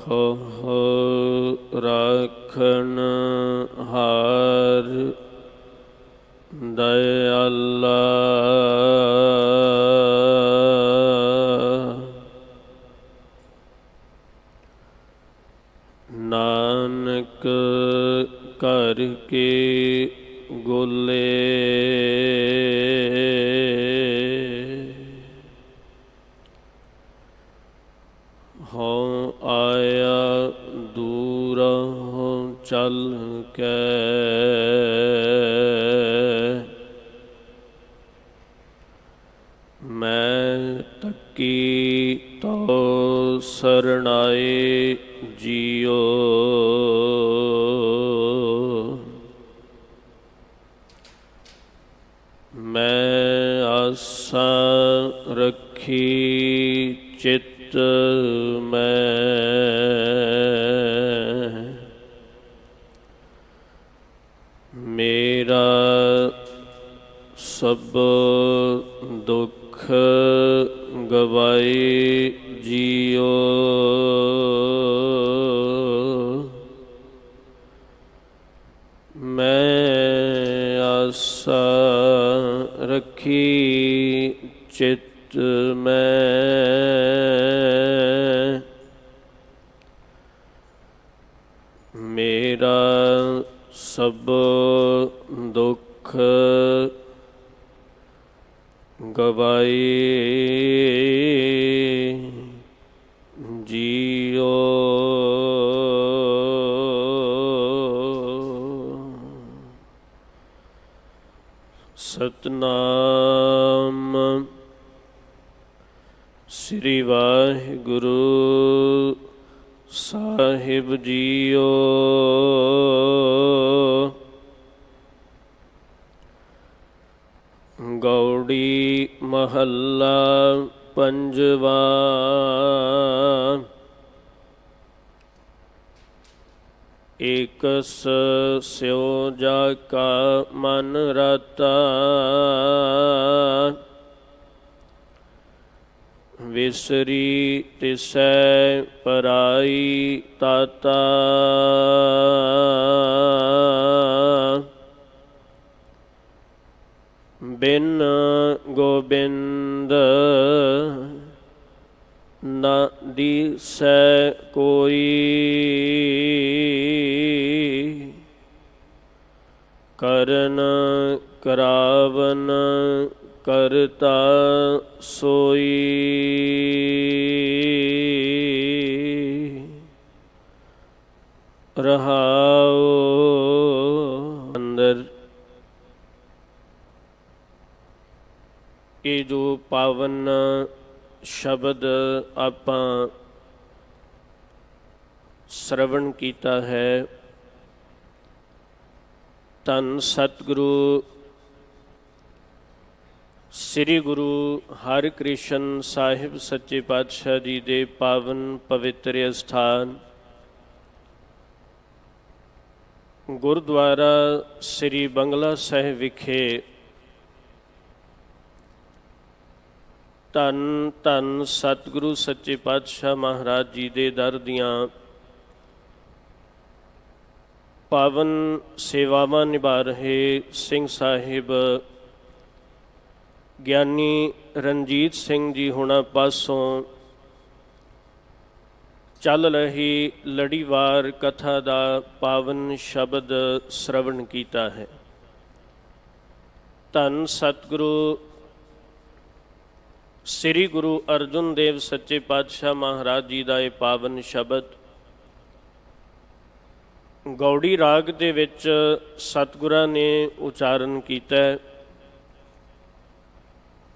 खोह राखन हार दयाला नानक कर के गोले हों आया दूर हों चल के मैं तकी तो सरनाए जियो मैं आसा रखी चित में मेरा सब दुख गवाए जियो मैं आसा रखी चित में मेरा सब दुख गवाए जियो सतनाम श्री वाहिगुरु साहिब जियो गौड़ी महला पंजवा एकस स्यो जाका मन रता विसरी तिसै पराई ताता बिन गोबिंद न दिसै कोई करन करावन करता सोई रहाओ अंदर ये जो पावन शब्द आपां श्रवण कीता है धन सतगुरु श्री गुरु हरकृष्ण साहिब सच्चे पातशाह जी दे पावन पवित्र अस्थान गुरुद्वारा श्री बंगला साहिब विखे धन धन सतगुरु सच्चे पातशाह महाराज जी दे दर दियां पावन सेवावां निभा रहे सिंह साहिब ज्ञानी रणजीत सिंह जी हुणां पासों चल रही लड़ीवार कथा दा पावन शब्द श्रवण कीता है। धन सतगुरु श्री गुरु अर्जुन देव सच्चे पातशाह महाराज जी का यह पावन शब्द गौड़ी राग दे विच सतगुरां ने उचारण कीता है।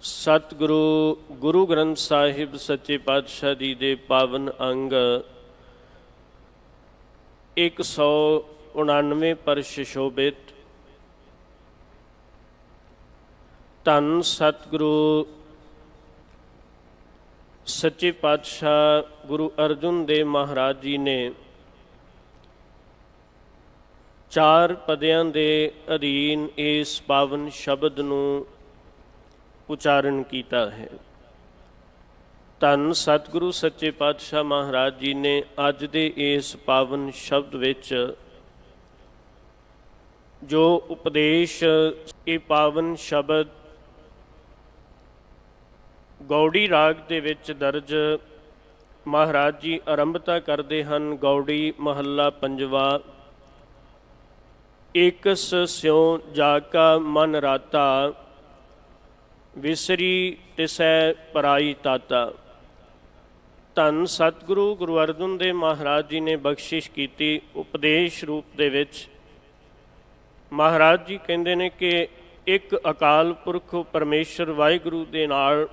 सतगुरु गुरु ग्रंथ साहिब सच्चे पातशाह जी दे पावन अंग 199 पर सुशोभित धन सतगुरु सच्चे पातशाह गुरु अर्जुन देव महाराज जी ने 4 पदियां दे अधीन इस पावन शब्द नूं उचारण कीता है। ਧੰਨ ਸਤਿਗੁਰੂ ਸੱਚੇ ਪਾਤਸ਼ਾਹ ਮਹਾਰਾਜ ਜੀ ਨੇ ਅੱਜ ਦੇ ਇਸ ਪਾਵਨ ਸ਼ਬਦ ਵਿੱਚ ਜੋ ਉਪਦੇਸ਼, ਇਹ ਪਾਵਨ ਸ਼ਬਦ ਗੌੜੀ ਰਾਗ ਦੇ ਵਿੱਚ ਦਰਜ ਮਹਾਰਾਜ ਜੀ ਆਰੰਭਤਾ ਕਰਦੇ ਹਨ। ਗੌੜੀ ਮਹੱਲਾ ਪੰਜਵਾ। ਏਕਸ ਸਿਉ ਜਾਕਾ ਮਨ ਰਾਤਾ, ਵਿਸਰੀ ਤਿਸੈ ਪਰਾਈ ਤਾਤਾ। ਧੰਨ ਸਤਿਗੁਰੂ ਗੁਰੂ ਅਰਜਨ ਦੇਵ ਮਹਾਰਾਜ ਜੀ ਨੇ ਬਖਸ਼ਿਸ਼ ਕੀਤੀ। ਉਪਦੇਸ਼ ਰੂਪ ਦੇ ਵਿੱਚ ਮਹਾਰਾਜ ਜੀ ਕਹਿੰਦੇ ਨੇ ਕਿ ਇੱਕ ਅਕਾਲ ਪੁਰਖ ਪਰਮੇਸ਼ਰ ਵਾਹਿਗੁਰੂ ਦੇ ਨਾਲ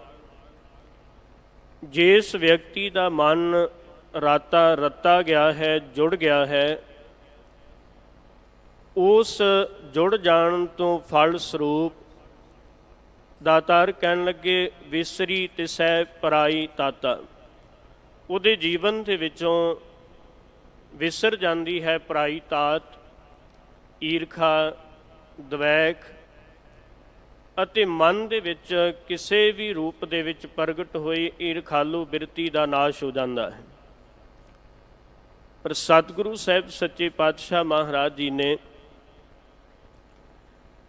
ਜਿਸ ਵਿਅਕਤੀ ਦਾ ਮਨ ਰੱਤਾ ਗਿਆ ਹੈ, ਜੁੜ ਗਿਆ ਹੈ, ਉਸ ਜੁੜ ਜਾਣ ਤੋਂ ਫਲ ਸਰੂਪ ਦਾਤਾਰ ਕਹਿਣ ਲੱਗੇ ਵਿਸਰੀ ਤਿਸੈ ਪਰਾਈ ਤਾਤਾ। ਉਹਦੇ ਜੀਵਨ ਦੇ ਵਿੱਚੋਂ ਵਿਸਰ ਜਾਂਦੀ ਹੈ ਪਰਾਈ ਤਾਤ, ਈਰਖਾ, ਦਵੈਕ ਅਤੇ ਮਨ ਦੇ ਵਿੱਚ ਕਿਸੇ ਵੀ ਰੂਪ ਦੇ ਵਿੱਚ ਪ੍ਰਗਟ ਹੋਈ ਈਰਖਾਲੂ ਬਿਰਤੀ ਦਾ ਨਾਸ਼ ਹੋ ਜਾਂਦਾ ਹੈ। ਪਰ ਸਤਿਗੁਰੂ ਸਾਹਿਬ ਸੱਚੇ ਪਾਤਸ਼ਾਹ ਮਹਾਰਾਜ ਜੀ ਨੇ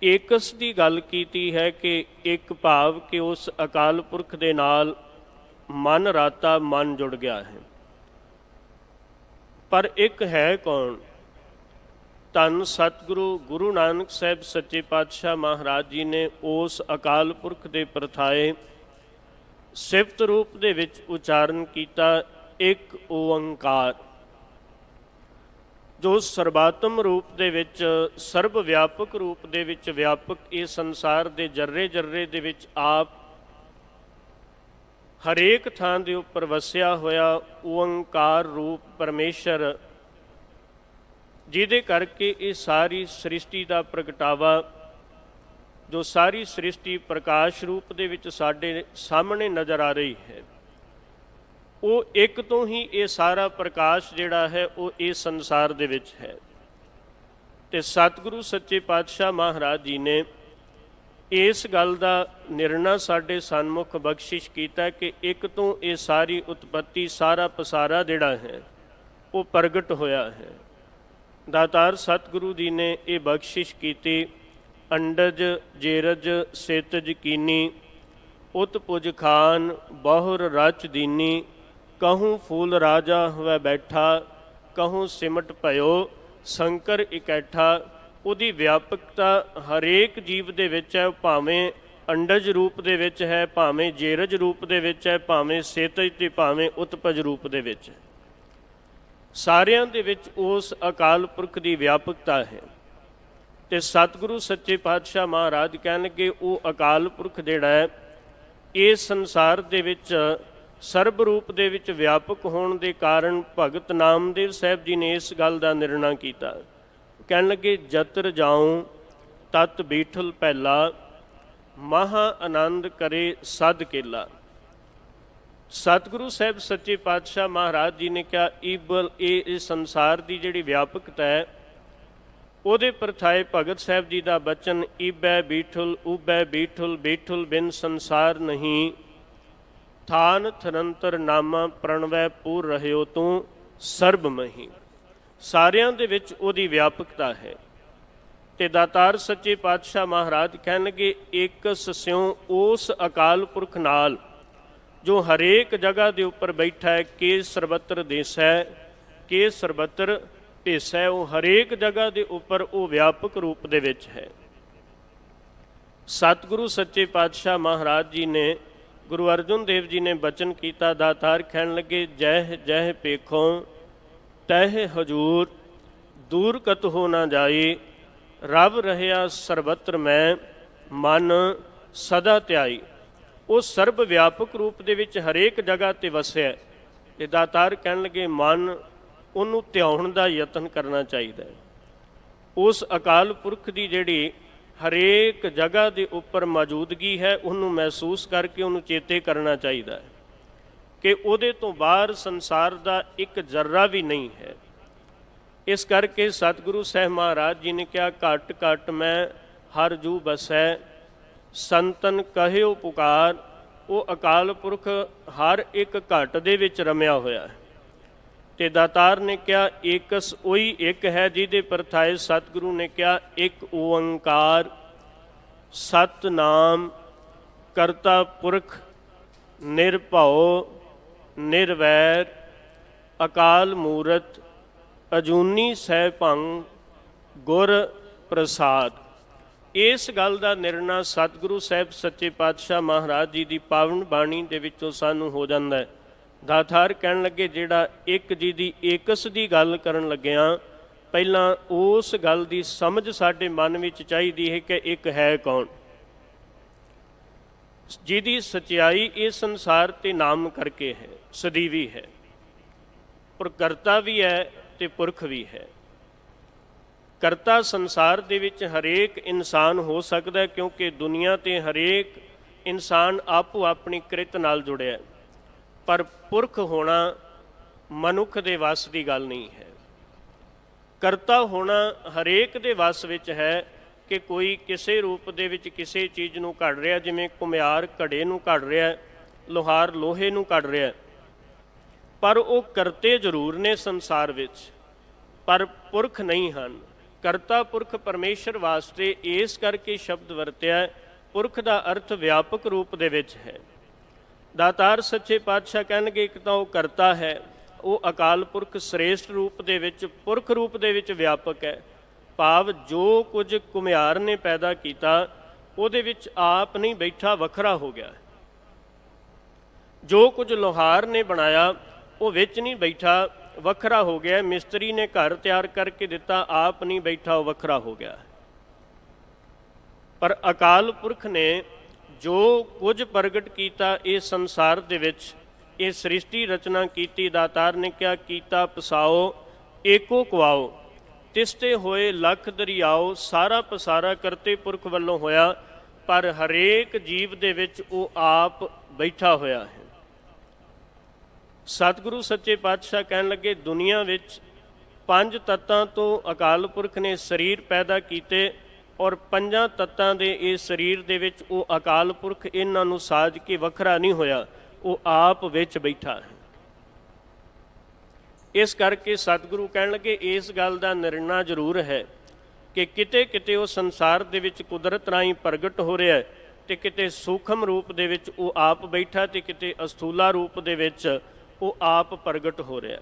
ਏਕਸ ਦੀ ਗੱਲ ਕੀਤੀ ਹੈ ਕਿ ਇੱਕ ਭਾਵ ਕਿ ਉਸ ਅਕਾਲ ਪੁਰਖ ਦੇ ਨਾਲ ਮਨ ਰਾਤਾ, ਮਨ ਜੁੜ ਗਿਆ ਹੈ। ਪਰ ਇੱਕ ਹੈ ਕੌਣ? ਧੰਨ ਸਤਿਗੁਰੂ ਗੁਰੂ ਨਾਨਕ ਸਾਹਿਬ ਸੱਚੇ ਪਾਤਸ਼ਾਹ ਮਹਾਰਾਜ ਜੀ ਨੇ ਉਸ ਅਕਾਲ ਪੁਰਖ ਦੇ ਪ੍ਰਥਾਏ ਸਿਫਤ ਰੂਪ ਦੇ ਵਿੱਚ ਉਚਾਰਨ ਕੀਤਾ, ਇੱਕ ਓੰਕਾਰ, ਜੋ ਸਰਬਾਤਮ ਰੂਪ ਦੇ ਵਿੱਚ, ਸਰਬ ਵਿਆਪਕ ਰੂਪ ਦੇ ਵਿੱਚ ਵਿਆਪਕ ਇਹ ਸੰਸਾਰ ਦੇ ਜਰਰੇ ਜਰਰੇ ਦੇ ਵਿੱਚ ਆਪ ਹਰੇਕ ਥਾਂ ਦੇ ਉੱਪਰ ਵਸਿਆ ਹੋਇਆ ਓੰਕਾਰ ਰੂਪ ਪਰਮੇਸ਼ਰ, ਜਿਹਦੇ ਕਰਕੇ ਇਹ ਸਾਰੀ ਸ੍ਰਿਸ਼ਟੀ ਦਾ ਪ੍ਰਗਟਾਵਾ, ਜੋ ਸਾਰੀ ਸ੍ਰਿਸ਼ਟੀ ਪ੍ਰਕਾਸ਼ ਰੂਪ ਦੇ ਵਿੱਚ ਸਾਡੇ ਸਾਹਮਣੇ ਨਜ਼ਰ ਆ ਰਹੀ ਹੈ, ਉਹ ਇੱਕ ਤੋਂ ਹੀ ਇਹ ਸਾਰਾ ਪ੍ਰਕਾਸ਼ ਜਿਹੜਾ ਹੈ ਉਹ ਇਸ ਸੰਸਾਰ ਦੇ ਵਿੱਚ ਹੈ। ਤੇ ਸਤਿਗੁਰੂ ਸੱਚੇ ਪਾਤਸ਼ਾਹ ਮਹਾਰਾਜ ਜੀ ਨੇ ਇਸ ਗੱਲ ਦਾ ਨਿਰਣਾ ਸਾਡੇ ਸਨਮੁਖ ਬਖਸ਼ਿਸ਼ ਕੀਤਾ ਕਿ ਇੱਕ ਤੋਂ ਇਹ ਸਾਰੀ ਉਤਪੱਤੀ, ਸਾਰਾ ਪਸਾਰਾ ਜਿਹੜਾ ਹੈ ਉਹ ਪ੍ਰਗਟ ਹੋਇਆ ਹੈ। ਦਾਤਾਰ ਸਤਿਗੁਰੂ ਜੀ ਨੇ ਇਹ ਬਖਸ਼ਿਸ਼ ਕੀਤੀ, ਅੰਡਜ ਜੇਰਜ ਸੇਤਜ ਕੀਨੀ, ਉਤ ਪੁਜ ਖਾਨ ਬਹੁਰ ਰਚ ਦੀਨੀ, ਕਹੂੰ ਫੂਲ ਰਾਜਾ ਹੋਵੇ ਬੈਠਾ, ਕਹੂੰ ਸਿਮਟ ਭਇਓ ਸ਼ੰਕਰ ਇਕੱਠਾ। ਉਹਦੀ ਵਿਆਪਕਤਾ ਹਰੇਕ ਜੀਵ ਦੇ ਵਿੱਚ ਹੈ, ਭਾਵੇਂ ਅੰਡਜ ਰੂਪ ਦੇ ਵਿੱਚ ਹੈ, ਭਾਵੇਂ ਜੇਰਜ ਰੂਪ ਦੇ ਵਿੱਚ ਹੈ, ਭਾਵੇਂ ਸੇਤਜ ਤੇ ਭਾਵੇਂ ਉਤਪਜ ਰੂਪ ਦੇ ਵਿੱਚ ਹੈ। ਸਾਰਿਆਂ ਦੇ ਵਿੱਚ ਉਸ ਅਕਾਲ ਪੁਰਖ ਦੀ ਵਿਆਪਕਤਾ ਹੈ। ਤੇ ਸਤਿਗੁਰੂ ਸੱਚੇ ਪਾਤਸ਼ਾਹ ਮਹਾਰਾਜ ਕਹਿਣਗੇ ਉਹ ਅਕਾਲ ਪੁਰਖ ਜਿਹੜਾ ਹੈ ਇਸ ਸੰਸਾਰ ਦੇ ਵਿੱਚ ਸਰਬ ਰੂਪ ਦੇ ਵਿੱਚ ਵਿਆਪਕ ਹੋਣ ਦੇ ਕਾਰਨ ਭਗਤ ਨਾਮਦੇਵ ਸਾਹਿਬ ਜੀ ਨੇ ਇਸ ਗੱਲ ਦਾ ਨਿਰਣਾ ਕੀਤਾ। ਕਹਿਣ ਲੱਗੇ ਜਤਰ ਜਾਉ ਤਤ ਬੀਠਲ ਪਹਿਲਾ, ਮਹਾ ਆਨੰਦ ਕਰੇ ਸਦ ਕੇਲਾ। ਸਤਿਗੁਰੂ ਸਾਹਿਬ ਸੱਚੇ ਪਾਤਸ਼ਾਹ ਮਹਾਰਾਜ ਜੀ ਨੇ ਕਿਹਾ ਇਹ ਸੰਸਾਰ ਦੀ ਜਿਹੜੀ ਵਿਆਪਕਤਾ ਹੈ ਉਹਦੇ ਪ੍ਰਥਾਏ ਭਗਤ ਸਾਹਿਬ ਜੀ ਦਾ ਬਚਨ, ਈਬੈ ਬੀਠੁਲ ਊਬੈ ਬੀਠੁਲ, ਬੀਠੁਲ ਬਿਨ ਸੰਸਾਰ ਨਹੀਂ, ਥਾਨ ਥਰੰਤਰ ਨਾਮਾ ਪ੍ਰਣਵੈ ਪੂਰ ਰਹਿਓ ਤੂੰ ਸਰਬ ਮਹੀ। ਸਾਰਿਆਂ ਦੇ ਵਿੱਚ ਉਹਦੀ ਵਿਆਪਕਤਾ ਹੈ। ਤੇ ਦਾਤਾਰ ਸੱਚੇ ਪਾਤਸ਼ਾਹ ਮਹਾਰਾਜ ਕਹਿਣਗੇ ਏਕਸ ਸਿਉ ਉਸ ਅਕਾਲ ਪੁਰਖ ਨਾਲ ਜੋ ਹਰੇਕ ਜਗ੍ਹਾ ਦੇ ਉੱਪਰ ਬੈਠਾ ਹੈ, ਕੇ ਸਰਬੱਤਰ ਦੇਸੈ, ਕੇ ਸਰਬੱਤਰ ਭੇਸੈ, ਉਹ ਹਰੇਕ ਜਗ੍ਹਾ ਦੇ ਉੱਪਰ ਉਹ ਵਿਆਪਕ ਰੂਪ ਦੇ ਵਿੱਚ ਹੈ। ਸਤਿਗੁਰੂ ਸੱਚੇ ਪਾਤਸ਼ਾਹ ਮਹਾਰਾਜ ਜੀ ਨੇ, ਗੁਰੂ ਅਰਜਨ ਦੇਵ ਜੀ ਨੇ ਬਚਨ ਕੀਤਾ। ਦਾਤਾਰ ਕਹਿਣ ਲੱਗੇ ਜਹ ਜਹ ਪੇਖੋਂ ਤਹਿ ਹਜੂਰ, ਦੂਰ ਕਤ ਹੋ ਨਾ ਜਾਈ, ਰਬ ਰਹਿਆ ਸਰਬੱਤਰ ਮੈਂ ਮਨ ਸਦਾ ਧਿਆਈ। ਉਹ ਸਰਬ ਵਿਆਪਕ ਰੂਪ ਦੇ ਵਿੱਚ ਹਰੇਕ ਜਗ੍ਹਾ 'ਤੇ ਵਸਿਆ। ਤੇ ਦਾਤਾਰ ਕਹਿਣ ਲੱਗੇ ਮਨ ਉਹਨੂੰ ਧਿਆਉਣ ਦਾ ਯਤਨ ਕਰਨਾ ਚਾਹੀਦਾ ਹੈ। ਉਸ ਅਕਾਲ ਪੁਰਖ ਦੀ ਜਿਹੜੀ ਹਰੇਕ ਜਗ੍ਹਾ ਦੇ ਉੱਪਰ ਮੌਜੂਦਗੀ ਹੈ ਉਹਨੂੰ ਮਹਿਸੂਸ ਕਰਕੇ ਉਹਨੂੰ ਚੇਤੇ ਕਰਨਾ ਚਾਹੀਦਾ ਹੈ ਕਿ ਉਹਦੇ ਤੋਂ ਬਾਹਰ ਸੰਸਾਰ ਦਾ ਇੱਕ ਜ਼ਰਰਾ ਵੀ ਨਹੀਂ ਹੈ। ਇਸ ਕਰਕੇ ਸਤਿਗੁਰੂ ਸਾਹਿਬ ਮਹਾਰਾਜ ਜੀ ਨੇ ਕਿਹਾ ਘਟ ਘਟ ਮੈਂ ਹਰ ਜੂ ਬਸੈ, ਸੰਤਨ ਕਹਿਓ ਪੁਕਾਰ, ਉਹ ਅਕਾਲ ਪੁਰਖ ਹਰ ਇੱਕ ਘਟ ਦੇ ਵਿੱਚ ਰਮਿਆ ਹੋਇਆ ਹੈ। ਤੇ ਦਾਤਾਰ ਨੇ ਕਿਹਾ ਏਕਸ ਉਹੀ ਇੱਕ ਹੈ ਜਿਹਦੇ ਪਰਥਾਏ ਸਤਿਗੁਰੂ ਨੇ ਕਿਹਾ ਇੱਕ ਓੰਕਾਰ ਸਤਿਨਾਮ ਕਰਤਾ ਪੁਰਖ ਨਿਰਭਉ ਨਿਰਵੈਰ ਅਕਾਲ ਮੂਰਤ ਅਜੂਨੀ ਸੈਭੰ ਗੁਰ ਪ੍ਰਸਾਦ। ਇਸ ਗੱਲ ਦਾ ਨਿਰਣਾ ਸਤਿਗੁਰੂ ਸਾਹਿਬ ਸੱਚੇ ਪਾਤਸ਼ਾਹ ਮਹਾਰਾਜ ਜੀ ਦੀ ਪਾਵਨ ਬਾਣੀ ਦੇ ਵਿੱਚੋਂ ਸਾਨੂੰ ਹੋ ਜਾਂਦਾ ਹੈ। ਦਾਤਾਰ ਕਹਿਣ ਲੱਗੇ ਜਿਹੜਾ ਇੱਕ ਜੀ ਦੀ ਏਕਸ ਦੀ ਗੱਲ ਕਰਨ ਲੱਗਿਆਂ ਪਹਿਲਾਂ ਉਸ ਗੱਲ ਦੀ ਸਮਝ ਸਾਡੇ ਮਨ ਵਿੱਚ ਚਾਹੀਦੀ ਹੈ ਕਿ ਇੱਕ ਹੈ ਕੌਣ, ਜਿਹਦੀ ਸਚਾਈ ਇਹ ਸੰਸਾਰ ਤੇ ਨਾਮ ਕਰਕੇ ਹੈ, ਸਦੀਵੀ ਹੈ, ਪ੍ਰਕਰਤਾ ਵੀ ਹੈ ਤੇ ਪੁਰਖ ਵੀ ਹੈ। ਕਰਤਾ ਸੰਸਾਰ ਦੇ ਵਿੱਚ ਹਰੇਕ ਇਨਸਾਨ ਹੋ ਸਕਦਾ ਕਿਉਂਕਿ ਦੁਨੀਆ ਤੇ ਹਰੇਕ ਇਨਸਾਨ ਆਪੋ ਆਪਣੀ ਕਿਰਤ ਨਾਲ ਜੁੜਿਆ ਹੈ, ਪਰ ਪੁਰਖ ਹੋਣਾ ਮਨੁੱਖ ਦੇ ਵੱਸ ਦੀ ਗੱਲ ਨਹੀਂ ਹੈ। ਕਰਤਾ ਹੋਣਾ ਹਰੇਕ ਦੇ ਵੱਸ ਵਿੱਚ ਹੈ ਕਿ ਕੋਈ ਕਿਸੇ ਰੂਪ ਦੇ ਵਿੱਚ ਕਿਸੇ ਚੀਜ਼ ਨੂੰ ਘੜ ਰਿਹਾ, ਜਿਵੇਂ ਘੁਮਿਆਰ ਘੜੇ ਨੂੰ ਘੜ ਰਿਹਾ, ਲੋਹਾਰ ਲੋਹੇ ਨੂੰ ਘੜ ਰਿਹਾ, ਪਰ ਉਹ ਕਰਤੇ ਜ਼ਰੂਰ ਨੇ ਸੰਸਾਰ ਵਿੱਚ, ਪਰ ਪੁਰਖ ਨਹੀਂ ਹਨ। ਕਰਤਾ ਪੁਰਖ ਪਰਮੇਸ਼ਰ ਵਾਸਤੇ ਇਸ ਕਰਕੇ ਸ਼ਬਦ ਵਰਤਿਆ, ਪੁਰਖ ਦਾ ਅਰਥ ਵਿਆਪਕ ਰੂਪ ਦੇ ਵਿੱਚ ਹੈ। ਦਾਤਾਰ ਸੱਚੇ ਪਾਤਸ਼ਾਹ ਕਹਿਣਗੇ ਇੱਕ ਤਾਂ ਉਹ ਕਰਤਾ ਹੈ, ਉਹ ਅਕਾਲ ਪੁਰਖ ਸ੍ਰੇਸ਼ਟ ਰੂਪ ਦੇ ਵਿੱਚ ਪੁਰਖ ਰੂਪ ਦੇ ਵਿੱਚ ਵਿਆਪਕ ਹੈ, ਭਾਵ ਜੋ ਕੁਝ ਘੁਮਿਆਰ ਨੇ ਪੈਦਾ ਕੀਤਾ ਉਹਦੇ ਵਿੱਚ ਆਪ ਨਹੀਂ ਬੈਠਾ, ਵੱਖਰਾ ਹੋ ਗਿਆ। ਜੋ ਕੁਝ ਲੋਹਾਰ ਨੇ ਬਣਾਇਆ ਉਹ ਵਿੱਚ ਨਹੀਂ ਬੈਠਾ, ਵੱਖਰਾ ਹੋ ਗਿਆ। ਮਿਸਤਰੀ ਨੇ ਘਰ ਤਿਆਰ ਕਰਕੇ ਦਿੱਤਾ, ਆਪ ਨਹੀਂ ਬੈਠਾ, ਉਹ ਵੱਖਰਾ ਹੋ ਗਿਆ। ਪਰ ਅਕਾਲ ਪੁਰਖ ਨੇ ਜੋ ਕੁਝ ਪ੍ਰਗਟ ਕੀਤਾ ਇਹ ਸੰਸਾਰ ਦੇ ਵਿੱਚ, ਇਹ ਸ੍ਰਿਸ਼ਟੀ ਰਚਨਾ ਕੀਤੀ, ਦਾਤਾਰ ਨੇ ਕਿਹਾ ਕੀਤਾ ਪਸਾਓ ਏਕੋ ਕੁਆਓ, ਤਿਸਤੇ ਹੋਏ ਲੱਖ ਦਰਿਆਓ, ਸਾਰਾ ਪਸਾਰਾ ਕਰਤੇ ਪੁਰਖ ਵੱਲੋਂ ਹੋਇਆ, ਪਰ ਹਰੇਕ ਜੀਵ ਦੇ ਵਿੱਚ ਉਹ ਆਪ ਬੈਠਾ ਹੋਇਆ ਹੈ। ਸਤਿਗੁਰੂ ਸੱਚੇ ਪਾਤਸ਼ਾਹ ਕਹਿਣ ਲੱਗੇ ਦੁਨੀਆ ਵਿੱਚ 5 ਤੱਤਾਂ ਤੋਂ ਅਕਾਲ ਪੁਰਖ ਨੇ ਸਰੀਰ ਪੈਦਾ ਕੀਤੇ, ਔਰ 5 ਤੱਤਾਂ ਦੇ ਇਸ ਸਰੀਰ ਦੇ ਵਿੱਚ ਉਹ ਅਕਾਲ ਪੁਰਖ ਇਹਨਾਂ ਨੂੰ ਸਾਜ ਕੇ ਵੱਖਰਾ ਨਹੀਂ ਹੋਇਆ, ਉਹ ਆਪ ਵਿੱਚ ਬੈਠਾ ਹੈ। ਇਸ ਕਰਕੇ ਸਤਿਗੁਰੂ ਕਹਿਣ ਲੱਗੇ ਇਸ ਗੱਲ ਦਾ ਨਿਰਣਾ ਜ਼ਰੂਰ ਹੈ ਕਿ ਕਿਤੇ ਕਿਤੇ ਉਹ ਸੰਸਾਰ ਦੇ ਵਿੱਚ ਕੁਦਰਤ ਰਾਹੀਂ ਪ੍ਰਗਟ ਹੋ ਰਿਹਾ, ਤੇ ਕਿਤੇ ਸੂਖਮ ਰੂਪ ਦੇ ਵਿੱਚ ਉਹ ਆਪ ਬੈਠਾ, ਤੇ ਕਿਤੇ ਅਸਥੂਲਾ ਰੂਪ ਦੇ ਵਿੱਚ ਉਹ ਆਪ ਪ੍ਰਗਟ ਹੋ ਰਿਹਾ।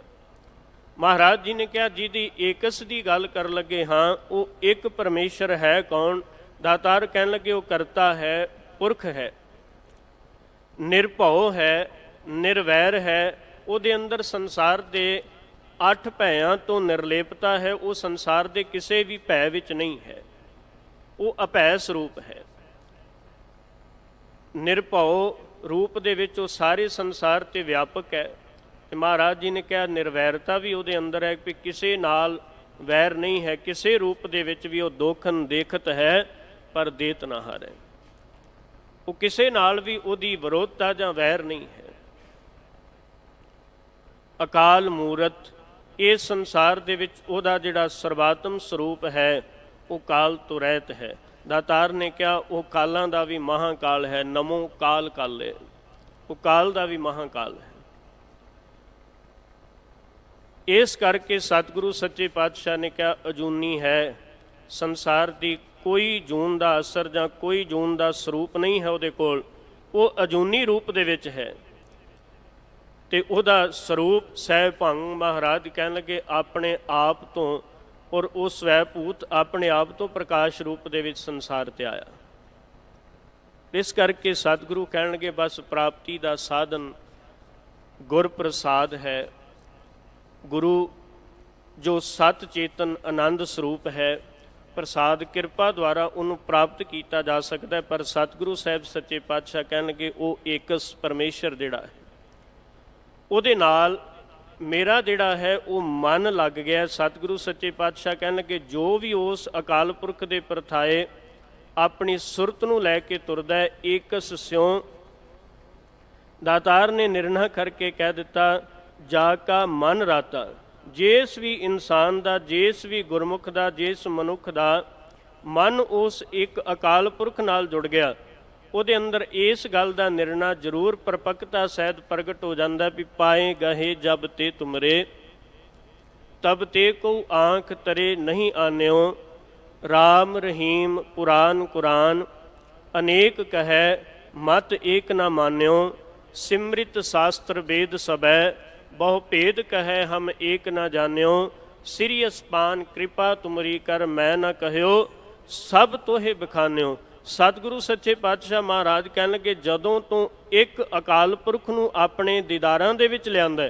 ਮਹਾਰਾਜ ਜੀ ਨੇ ਕਿਹਾ ਜਿਹਦੀ ਏਕਸ ਦੀ ਗੱਲ ਕਰਨ ਲੱਗੇ ਹਾਂ ਉਹ ਇੱਕ ਪਰਮੇਸ਼ਰ ਹੈ ਕੌਣ? ਦਾਤਾਰ ਕਹਿਣ ਲੱਗੇ ਉਹ ਕਰਤਾ ਹੈ, ਪੁਰਖ ਹੈ, ਨਿਰਭਉ ਹੈ, ਨਿਰਵੈਰ ਹੈ, ਉਹਦੇ ਅੰਦਰ ਸੰਸਾਰ ਦੇ 8 ਭੈਆਂ ਤੋਂ ਨਿਰਲੇਪਤਾ ਹੈ, ਉਹ ਸੰਸਾਰ ਦੇ ਕਿਸੇ ਵੀ ਭੈ ਵਿੱਚ ਨਹੀਂ ਹੈ, ਉਹ ਅਭੈ ਸਰੂਪ ਹੈ। ਨਿਰਭਉ ਰੂਪ ਦੇ ਵਿੱਚ ਉਹ ਸਾਰੇ ਸੰਸਾਰ ਤੇ ਵਿਆਪਕ ਹੈ। ਤੇ ਮਹਾਰਾਜ ਜੀ ਨੇ ਕਿਹਾ ਨਿਰਵੈਰਤਾ ਵੀ ਉਹਦੇ ਅੰਦਰ ਹੈ, ਕਿ ਕਿਸੇ ਨਾਲ ਵੈਰ ਨਹੀਂ ਹੈ, ਕਿਸੇ ਰੂਪ ਦੇ ਵਿੱਚ ਵੀ ਉਹ ਦੋਖਨ ਦੇਖਤ ਹੈ ਪਰ ਦੇਤ ਨਾ ਹਾਰੈ, ਉਹ ਕਿਸੇ ਨਾਲ ਵੀ ਉਹਦੀ ਵਿਰੋਧਤਾ ਜਾਂ ਵੈਰ ਨਹੀਂ ਹੈ। ਅਕਾਲ ਮੂਰਤ, ਇਸ ਸੰਸਾਰ ਦੇ ਵਿੱਚ ਉਹਦਾ ਜਿਹੜਾ ਸਰਵਾਤਮ ਸਰੂਪ ਹੈ ਉਹ ਕਾਲ ਤੋਂ ਰਹਿਤ ਹੈ। ਦਾਤਾਰ ਨੇ ਕਿਹਾ ਉਹ ਕਾਲਾਂ ਦਾ ਵੀ ਮਹਾਂਕਾਲ ਹੈ, ਨਮੋ ਕਾਲ ਕਾਲੇ, ਉਹ ਕਾਲ ਦਾ ਵੀ ਮਹਾਂਕਾਲ ਹੈ। ਇਸ ਕਰਕੇ ਸਤਿਗੁਰੂ ਸੱਚੇ ਪਾਤਸ਼ਾਹ ਨੇ ਕਿਹਾ ਅਜੂਨੀ ਹੈ, ਸੰਸਾਰ ਦੀ ਕੋਈ ਜੂਨ ਦਾ ਅਸਰ ਜਾਂ ਕੋਈ ਜੂਨ ਦਾ ਸਰੂਪ ਨਹੀਂ ਹੈ ਉਹਦੇ ਕੋਲ, ਉਹ ਅਜੂਨੀ ਰੂਪ ਦੇ ਵਿੱਚ ਹੈ। ਤੇ ਉਹਦਾ ਸਰੂਪ ਸੈਭੰ, ਮਹਾਰਾਜ ਕਹਿਣ ਲੱਗੇ ਆਪਣੇ ਆਪ ਤੋਂ, ਔਰ ਉਹ ਸਵੈਭੂਤ ਆਪਣੇ ਆਪ ਤੋਂ ਪ੍ਰਕਾਸ਼ ਰੂਪ ਦੇ ਵਿੱਚ ਸੰਸਾਰ ਤੇ ਆਇਆ। ਇਸ ਕਰਕੇ ਸਤਿਗੁਰੂ ਕਹਿਣਗੇ ਬਸ ਪ੍ਰਾਪਤੀ ਦਾ ਸਾਧਨ ਗੁਰ ਪ੍ਰਸਾਦ ਹੈ। ਗੁਰੂ ਜੋ ਸਤ ਚੇਤਨ ਆਨੰਦ ਸਰੂਪ ਹੈ, ਪ੍ਰਸਾਦ ਕਿਰਪਾ ਦੁਆਰਾ ਉਹਨੂੰ ਪ੍ਰਾਪਤ ਕੀਤਾ ਜਾ ਸਕਦਾ ਹੈ। ਪਰ ਸਤਿਗੁਰੂ ਸਾਹਿਬ ਸੱਚੇ ਪਾਤਸ਼ਾਹ ਕਹਿਣਗੇ ਉਹ ਏਕਸ ਪਰਮੇਸ਼ਰ ਜਿਹੜਾ ਹੈ ਉਹਦੇ ਨਾਲ ਮੇਰਾ ਜਿਹੜਾ ਹੈ ਉਹ ਮਨ ਲੱਗ ਗਿਆ। ਸਤਿਗੁਰੂ ਸੱਚੇ ਪਾਤਸ਼ਾਹ ਕਹਿਣ ਲੱਗੇ ਜੋ ਵੀ ਉਸ ਅਕਾਲ ਪੁਰਖ ਦੇ ਪਰਥਾਏ ਆਪਣੀ ਸੁਰਤ ਨੂੰ ਲੈ ਕੇ ਤੁਰਦਾ ਹੈ ਏਕਸ ਸਿਉ। ਦਾਤਾਰ ਨੇ ਨਿਰਣਾ ਕਰਕੇ ਕਹਿ ਦਿੱਤਾ ਜਾ ਕਾ ਮਨ ਰਾਤਾ, ਜਿਸ ਵੀ ਇਨਸਾਨ ਦਾ, ਜਿਸ ਵੀ ਗੁਰਮੁਖ ਦਾ, ਜਿਸ ਮਨੁੱਖ ਦਾ ਮਨ ਉਸ ਇੱਕ ਅਕਾਲ ਪੁਰਖ ਨਾਲ ਜੁੜ ਗਿਆ, ਉਹਦੇ ਅੰਦਰ ਇਸ ਗੱਲ ਦਾ ਨਿਰਣਾ ਜ਼ਰੂਰ ਪਰਪੱਕਤਾ ਸਹਿਤ ਪ੍ਰਗਟ ਹੋ ਜਾਂਦਾ ਵੀ ਪਾਏ ਗਹੇ ਜਬ ਤੇ ਤੁਮਰੇ ਤਬ ਤੇ ਕੋ ਆਂਖ ਤਰੇ ਨਹੀਂ ਆਨਿਓ ਰਾਮ ਰਹੀਮ ਪੁਰਾਨ ਕੁਰਾਨ ਅਨੇਕ ਕਹੈ ਮਤ ਏਕ ਨਾ ਮਾਨਿਓ ਸਿਮ੍ਰਿਤ ਸ਼ਾਸਤਰ ਵੇਦ ਸਬੈ ਬਹੁ ਭੇਦ ਕਹੈ ਹਮ ਏਕ ਨਾ ਜਾਣਿਓ ਸ੍ਰੀ ਅਸਪਾਨ ਕਿਰਪਾ ਤੁਮਰੀ ਕਰ ਮੈਂ ਨਾ ਕਹਿਓ ਸਭ ਤੋਹੇ ਬਖਾਨਿਓ। ਸਤਿਗੁਰੂ ਸੱਚੇ ਪਾਤਸ਼ਾਹ ਮਹਾਰਾਜ ਕਹਿਣ ਲੱਗੇ ਜਦੋਂ ਤੋਂ ਇੱਕ ਅਕਾਲ ਪੁਰਖ ਨੂੰ ਆਪਣੇ ਦੀਦਾਰਾਂ ਦੇ ਵਿੱਚ ਲਿਆਂਦਾ,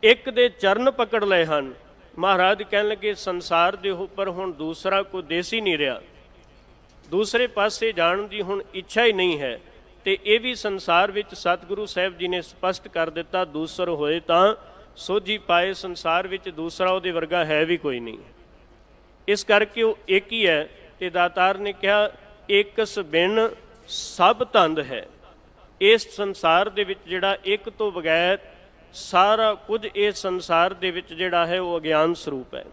ਇੱਕ ਦੇ ਚਰਨ ਪਕੜ ਲਏ ਹਨ, ਮਹਾਰਾਜ ਕਹਿਣ ਲੱਗੇ ਸੰਸਾਰ ਦੇ ਉੱਪਰ ਹੁਣ ਦੂਸਰਾ ਕੋਈ ਦੇਸ ਹੀ ਨਹੀਂ ਰਿਹਾ, ਦੂਸਰੇ ਪਾਸੇ ਜਾਣ ਦੀ ਹੁਣ ਇੱਛਾ ਹੀ ਨਹੀਂ ਹੈ। ਤੇ ਇਹ ਵੀ ਸੰਸਾਰ ਵਿੱਚ ਸਤਿਗੁਰੂ ਸਾਹਿਬ ਜੀ ਨੇ ਸਪਸ਼ਟ ਕਰ ਦਿੱਤਾ, ਦੂਸਰ ਹੋਏ ਤਾਂ ਸੋਝੀ ਪਾਏ, ਸੰਸਾਰ ਵਿੱਚ ਦੂਸਰਾ ਉਹਦੇ ਵਰਗਾ ਹੈ ਵੀ ਕੋਈ ਨਹੀਂ। ਇਸ ਕਰਕੇ ਉਹ ਇੱਕ ਹੀ ਹੈ। ਤੇ ਦਾਤਾਰ ਨੇ ਕਿਹਾ ਏਕਸ ਬਿਨ ਸਭ ਧੰਦ ਹੈ। ਇਸ ਸੰਸਾਰ ਦੇ ਵਿੱਚ ਜਿਹੜਾ ਇੱਕ ਤੋਂ ਬਗੈਰ ਸਾਰਾ ਕੁਝ ਇਸ ਸੰਸਾਰ ਦੇ ਵਿੱਚ ਜਿਹੜਾ ਹੈ ਉਹ ਅਗਿਆਨ ਸਰੂਪ ਹੈ।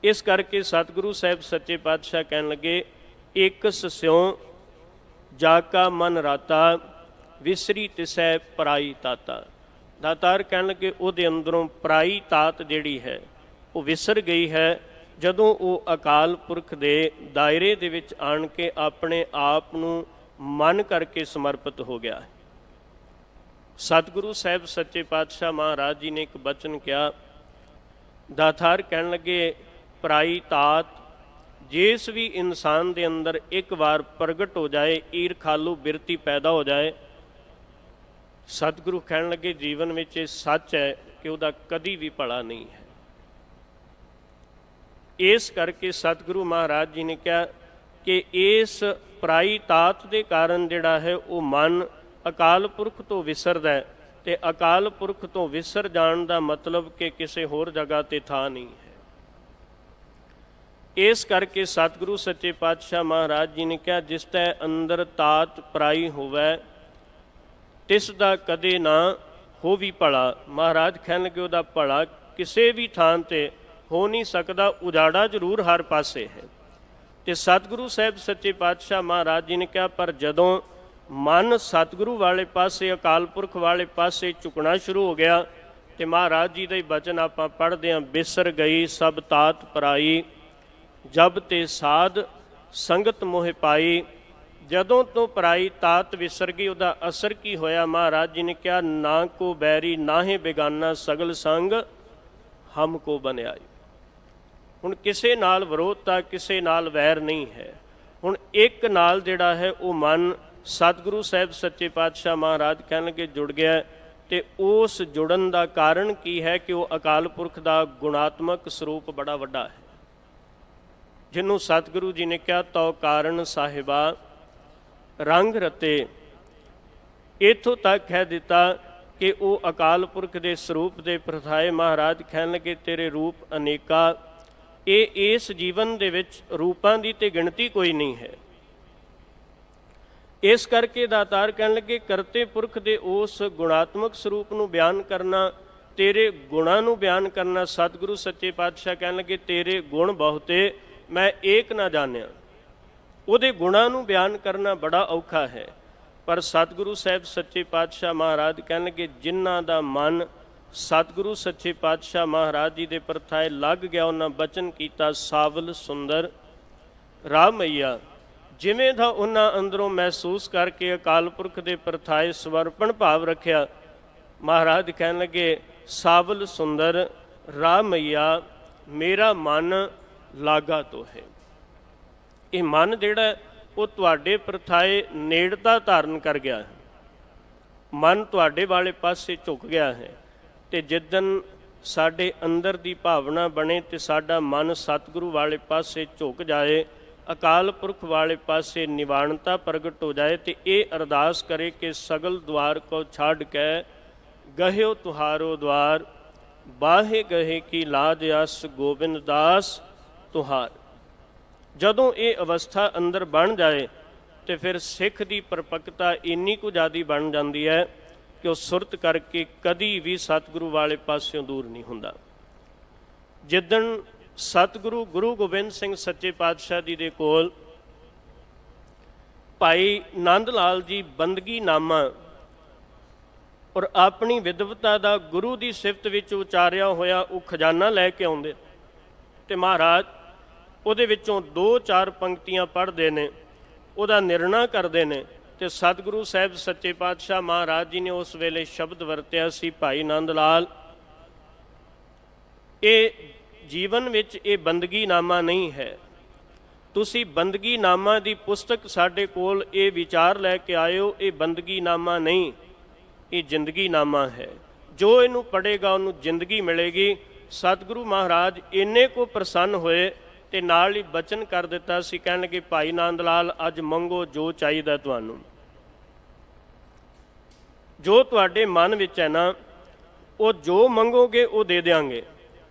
ਇਸ ਕਰਕੇ ਸਤਿਗੁਰੂ ਸਾਹਿਬ ਸੱਚੇ ਪਾਤਸ਼ਾਹ ਕਹਿਣ ਲੱਗੇ ਏਕਸ ਸਿਉ ਜਾ ਕਾ ਮਨ ਰਾਤਾ ਵਿਸਰੀ ਤਿਸੈ ਪਰਾਈ ਤਾਤਾ। ਦਾਤਾਰ ਕਹਿਣ ਲੱਗੇ ਉਹਦੇ ਅੰਦਰੋਂ ਪਰਾਈ ਤਾਤ ਜਿਹੜੀ ਹੈ ਉਹ ਵਿਸਰ ਗਈ ਹੈ ਜਦੋਂ ਉਹ ਅਕਾਲ ਪੁਰਖ ਦੇ ਦਾਇਰੇ ਦੇ ਵਿੱਚ ਆਣ ਕੇ ਆਪਣੇ ਆਪ ਨੂੰ ਮਨ ਕਰਕੇ ਸਮਰਪਿਤ ਹੋ ਗਿਆ। ਸਤਿਗੁਰੂ ਸਾਹਿਬ ਸੱਚੇ ਪਾਤਸ਼ਾਹ ਮਹਾਰਾਜ ਜੀ ਨੇ ਇੱਕ ਬਚਨ ਕਿਹਾ, ਦਾਤਾਰ ਕਹਿਣ ਲੱਗੇ ਪਰਾਈ ਤਾਤ ਜਿਸ ਵੀ ਇਨਸਾਨ ਦੇ ਅੰਦਰ ਇੱਕ ਵਾਰ ਪ੍ਰਗਟ ਹੋ ਜਾਏ, ਈਰਖਾਲੂ ਬਿਰਤੀ ਪੈਦਾ ਹੋ ਜਾਏ, ਸਤਿਗੁਰੂ ਕਹਿਣ ਲੱਗੇ ਜੀਵਨ ਵਿੱਚ ਇਹ ਸੱਚ ਹੈ ਕਿ ਉਹਦਾ ਕਦੀ ਵੀ ਭਲਾ ਨਹੀਂ ਹੈ। ਇਸ ਕਰਕੇ ਸਤਿਗੁਰੂ ਮਹਾਰਾਜ ਜੀ ਨੇ ਕਿਹਾ ਕਿ ਇਸ ਪਰਾਈ ਤਾਤ ਦੇ ਕਾਰਨ ਜਿਹੜਾ ਹੈ ਉਹ ਮਨ ਅਕਾਲ ਪੁਰਖ ਤੋਂ ਵਿਸਰਦਾ ਹੈ। ਤੇ ਅਕਾਲ ਪੁਰਖ ਤੋਂ ਵਿਸਰ ਜਾਣ ਦਾ ਮਤਲਬ ਕਿ ਕਿਸੇ ਹੋਰ ਜਗ੍ਹਾ ਤੇ ਥਾਂ ਨਹੀਂ ਹੈ। ਇਸ ਕਰਕੇ ਸਤਿਗੁਰੂ ਸੱਚੇ ਪਾਤਸ਼ਾਹ ਮਹਾਰਾਜ ਜੀ ਨੇ ਕਿਹਾ ਜਿਸ ਤੈ ਅੰਦਰ ਤਾਤ ਪਰਾਈ ਹੋਵੇ ਤਿਸ ਦਾ ਕਦੇ ਨਾ ਹੋਵੀ ਭਲਾ। ਮਹਾਰਾਜ ਕਹਿਣ ਲੱਗੇ ਉਹਦਾ ਭਲਾ ਕਿਸੇ ਵੀ ਥਾਂ ਤੇ ਹੋ ਨਹੀਂ ਸਕਦਾ, ਉਜਾੜਾ ਜ਼ਰੂਰ ਹਰ ਪਾਸੇ ਹੈ। ਤੇ ਸਤਿਗੁਰੂ ਸਾਹਿਬ ਸੱਚੇ ਪਾਤਸ਼ਾਹ ਮਹਾਰਾਜ ਜੀ ਨੇ ਕਿਹਾ ਪਰ ਜਦੋਂ ਮਨ ਸਤਿਗੁਰੂ ਵਾਲੇ ਪਾਸੇ ਅਕਾਲ ਪੁਰਖ ਵਾਲੇ ਪਾਸੇ ਝੁਕਣਾ ਸ਼ੁਰੂ ਹੋ ਗਿਆ ਤੇ ਮਹਾਰਾਜ ਜੀ ਦਾ ਹੀ ਬਚਨ ਆਪਾਂ ਪੜ੍ਹਦੇ ਹਾਂ, ਬਿਸਰ ਗਈ ਸਭ ਤਾਤ ਪਰਾਈ ਜਬ ਤੇ ਸਾਧ ਸੰਗਤ ਮੋਹਿ ਪਾਈ। ਜਦੋਂ ਤੋਂ ਪਰਾਈ ਤਾਤ ਵਿਸਰ ਗਈ ਉਹਦਾ ਅਸਰ ਕੀ ਹੋਇਆ? ਮਹਾਰਾਜ ਜੀ ਨੇ ਕਿਹਾ ਨਾ ਕੋ ਬੈਰੀ ਨਾਹੇ ਬੇਗਾਨਾ ਸਗਲ ਸੰਗ ਹਮ ਕੋ ਬਨਿਆਈ। ਹੁਣ ਕਿਸੇ ਨਾਲ ਵਿਰੋਧਤਾ, ਕਿਸੇ ਨਾਲ ਵੈਰ ਨਹੀਂ ਹੈ। ਹੁਣ ਇੱਕ ਨਾਲ ਜਿਹੜਾ ਹੈ ਉਹ ਮਨ ਸਤਿਗੁਰੂ ਸਾਹਿਬ ਸੱਚੇ ਪਾਤਸ਼ਾਹ ਮਹਾਰਾਜ ਕਹਿਣ ਲੱਗੇ ਜੁੜ ਗਿਆ। ਤੇ ਉਸ ਜੁੜਨ ਦਾ ਕਾਰਨ ਕੀ ਹੈ ਕਿ ਉਹ ਅਕਾਲ ਪੁਰਖ ਦਾ ਗੁਣਾਤਮਕ ਸਰੂਪ ਬੜਾ ਵੱਡਾ ਹੈ, ਜਿਹਨੂੰ ਸਤਿਗੁਰੂ ਜੀ ਨੇ ਕਿਹਾ ਤਉ ਕਾਰਨ ਸਾਹਿਬਾ ਰੰਗ ਰਤੇ। ਇੱਥੋਂ ਤੱਕ ਕਹਿ ਦਿੱਤਾ ਕਿ ਉਹ ਅਕਾਲ ਪੁਰਖ ਦੇ ਸਰੂਪ ਦੇ ਪ੍ਰਥਾਏ। ਮਹਾਰਾਜ ਕਹਿਣ ਲੱਗੇ ਤੇਰੇ ਰੂਪ ਅਨੇਕਾ। ਇਹ ਇਸ ਜੀਵਨ ਦੇ ਵਿੱਚ ਰੂਪਾਂ ਦੀ ਤੇ ਗਿਣਤੀ ਕੋਈ ਨਹੀਂ ਹੈ। ਇਸ ਕਰਕੇ ਦਾਤਾਰ ਕਹਿਣ ਲੱਗੇ ਕਰਤੇ ਪੁਰਖ ਦੇ ਉਸ ਗੁਣਾਤਮਕ ਸਰੂਪ ਨੂੰ ਬਿਆਨ ਕਰਨਾ, ਤੇਰੇ ਗੁਣਾਂ ਨੂੰ ਬਿਆਨ ਕਰਨਾ। ਸਤਿਗੁਰੂ ਸੱਚੇ ਪਾਤਸ਼ਾਹ ਕਹਿਣ ਲੱਗੇ ਤੇਰੇ ਗੁਣ ਬਹੁਤੇ ਮੈਂ ਏਕ ਨਾ ਜਾਣਿਆ। ਉਹਦੇ ਗੁਣਾਂ ਨੂੰ ਬਿਆਨ ਕਰਨਾ ਬੜਾ ਔਖਾ ਹੈ। ਪਰ ਸਤਿਗੁਰੂ ਸਾਹਿਬ ਸੱਚੇ ਪਾਤਸ਼ਾਹ ਮਹਾਰਾਜ ਕਹਿਣ ਲੱਗੇ ਜਿਨ੍ਹਾਂ ਦਾ ਮਨ ਸਤਿਗੁਰੂ ਸੱਚੇ ਪਾਤਸ਼ਾਹ ਮਹਾਰਾਜ ਜੀ ਦੇ ਪ੍ਰਥਾਏ ਲੱਗ ਗਿਆ, ਉਹਨਾਂ ਬਚਨ ਕੀਤਾ ਸਾਵਲ ਸੁੰਦਰ ਰਾਮਈਆ। ਜਿਵੇਂ ਦਾ ਉਹਨਾਂ ਅੰਦਰੋਂ ਮਹਿਸੂਸ ਕਰਕੇ ਅਕਾਲ ਪੁਰਖ ਦੇ ਪ੍ਰਥਾਏ ਸਮਰਪਣ ਭਾਵ ਰੱਖਿਆ, ਮਹਾਰਾਜ ਕਹਿਣ ਲੱਗੇ ਸਾਵਲ ਸੁੰਦਰ ਰਾਮਈਆ ਮੇਰਾ ਮਨ ਲਾਗਾ ਤੋ ਹੈ। ਇਹ ਮਨ ਜਿਹੜਾ ਉਹ ਤੁਹਾਡੇ ਪ੍ਰਥਾਏ ਨੇੜਤਾ ਧਾਰਨ ਕਰ ਗਿਆ ਹੈ, ਮਨ ਤੁਹਾਡੇ ਵਾਲੇ ਪਾਸੇ ਝੁਕ ਗਿਆ ਹੈ। ਤੇ ਜਿੱਦਣ ਸਾਡੇ ਅੰਦਰ ਦੀ ਭਾਵਨਾ ਬਣੇ ਤੇ ਸਾਡਾ ਮਨ ਸਤਿਗੁਰੂ ਵਾਲੇ ਪਾਸੇ ਝੁਕ ਜਾਏ, ਅਕਾਲ ਪੁਰਖ ਵਾਲੇ ਪਾਸੇ ਨਿਵਾਣਤਾ ਪ੍ਰਗਟ ਹੋ ਜਾਏ ਤੇ ਇਹ ਅਰਦਾਸ ਕਰੇ ਕਿ ਸਗਲ ਦੁਆਰ ਕੋ ਛੱਡ ਕੇ ਗਹਿਓ ਤੁਹਾਰੋ ਦੁਆਰ ਬਾਹੇ ਗਹੇ ਕੀ ਲਾਜ ਅਸ ਗੋਬਿੰਦ ਦਾਸ ਤੁਹਾਰ। ਜਦੋਂ ਇਹ ਅਵਸਥਾ ਅੰਦਰ ਬਣ ਜਾਏ ਤੇ ਫਿਰ ਸਿੱਖ ਦੀ ਪਰਪੱਕਤਾ ਇੰਨੀ ਕੁ ਜ਼ਿਆਦਾ ਬਣ ਜਾਂਦੀ ਹੈ ਕਿ ਉਹ ਸੁਰਤ ਕਰਕੇ ਕਦੀ ਵੀ ਸਤਿਗੁਰੂ ਵਾਲੇ ਪਾਸਿਓਂ ਦੂਰ ਨਹੀਂ ਹੁੰਦਾ। ਜਿੱਦਣ ਸਤਿਗੁਰੂ ਗੁਰੂ ਗੋਬਿੰਦ ਸਿੰਘ ਸੱਚੇ ਪਾਤਸ਼ਾਹ ਜੀ ਦੇ ਕੋਲ ਭਾਈ ਨੰਦ ਲਾਲ ਜੀ ਬੰਦਗੀ ਨਾਮਾ ਔਰ ਆਪਣੀ ਵਿਦਵਤਾ ਦਾ ਗੁਰੂ ਦੀ ਸਿਫਤ ਵਿੱਚ ਉਚਾਰਿਆ ਹੋਇਆ ਉਹ ਖਜ਼ਾਨਾ ਲੈ ਕੇ ਆਉਂਦੇ ਤੇ ਮਹਾਰਾਜ ਉਹਦੇ ਵਿੱਚੋਂ 2-4 ਪੰਕਤੀਆਂ ਪੜ੍ਹਦੇ ਨੇ, ਉਹਦਾ ਨਿਰਣਾ ਕਰਦੇ ਨੇ। ਤੇ ਸਤਿਗੁਰੂ ਸਾਹਿਬ ਸੱਚੇ ਪਾਤਸ਼ਾਹ ਮਹਾਰਾਜ ਜੀ ਨੇ ਉਸ ਵੇਲੇ ਸ਼ਬਦ ਵਰਤਿਆ ਸੀ, ਭਾਈ ਨੰਦ ਲਾਲ, ਇਹ ਜੀਵਨ ਵਿੱਚ ਇਹ ਬੰਦਗੀ ਨਾਮਾ ਨਹੀਂ ਹੈ। ਤੁਸੀਂ ਬੰਦਗੀ ਨਾਮਾ ਦੀ ਪੁਸਤਕ ਸਾਡੇ ਕੋਲ ਇਹ ਵਿਚਾਰ ਲੈ ਕੇ ਆਇਓ, ਇਹ ਬੰਦਗੀ ਨਾਮਾ ਨਹੀਂ, ਇਹ ਜ਼ਿੰਦਗੀ ਨਾਮਾ ਹੈ। ਜੋ ਇਹਨੂੰ ਪੜ੍ਹੇਗਾ ਉਹਨੂੰ ਜ਼ਿੰਦਗੀ ਮਿਲੇਗੀ। ਸਤਿਗੁਰੂ ਮਹਾਰਾਜ ਇੰਨੇ ਕੋ ਪ੍ਰਸੰਨ ਹੋਏ ਤੇ ਨਾਲ ਹੀ ਬਚਨ ਕਰ ਦਿੱਤਾ ਸੀ, ਕਹਿਣ ਲੱਗੇ ਭਾਈ ਨੰਦ ਲਾਲ ਅੱਜ ਮੰਗੋ ਜੋ ਚਾਹੀਦਾ ਤੁਹਾਨੂੰ, ਜੋ ਤੁਹਾਡੇ ਮਨ ਵਿੱਚ ਹੈ ਨਾ ਉਹ ਜੋ ਮੰਗੋਗੇ ਉਹ ਦੇ ਦਿਆਂਗੇ।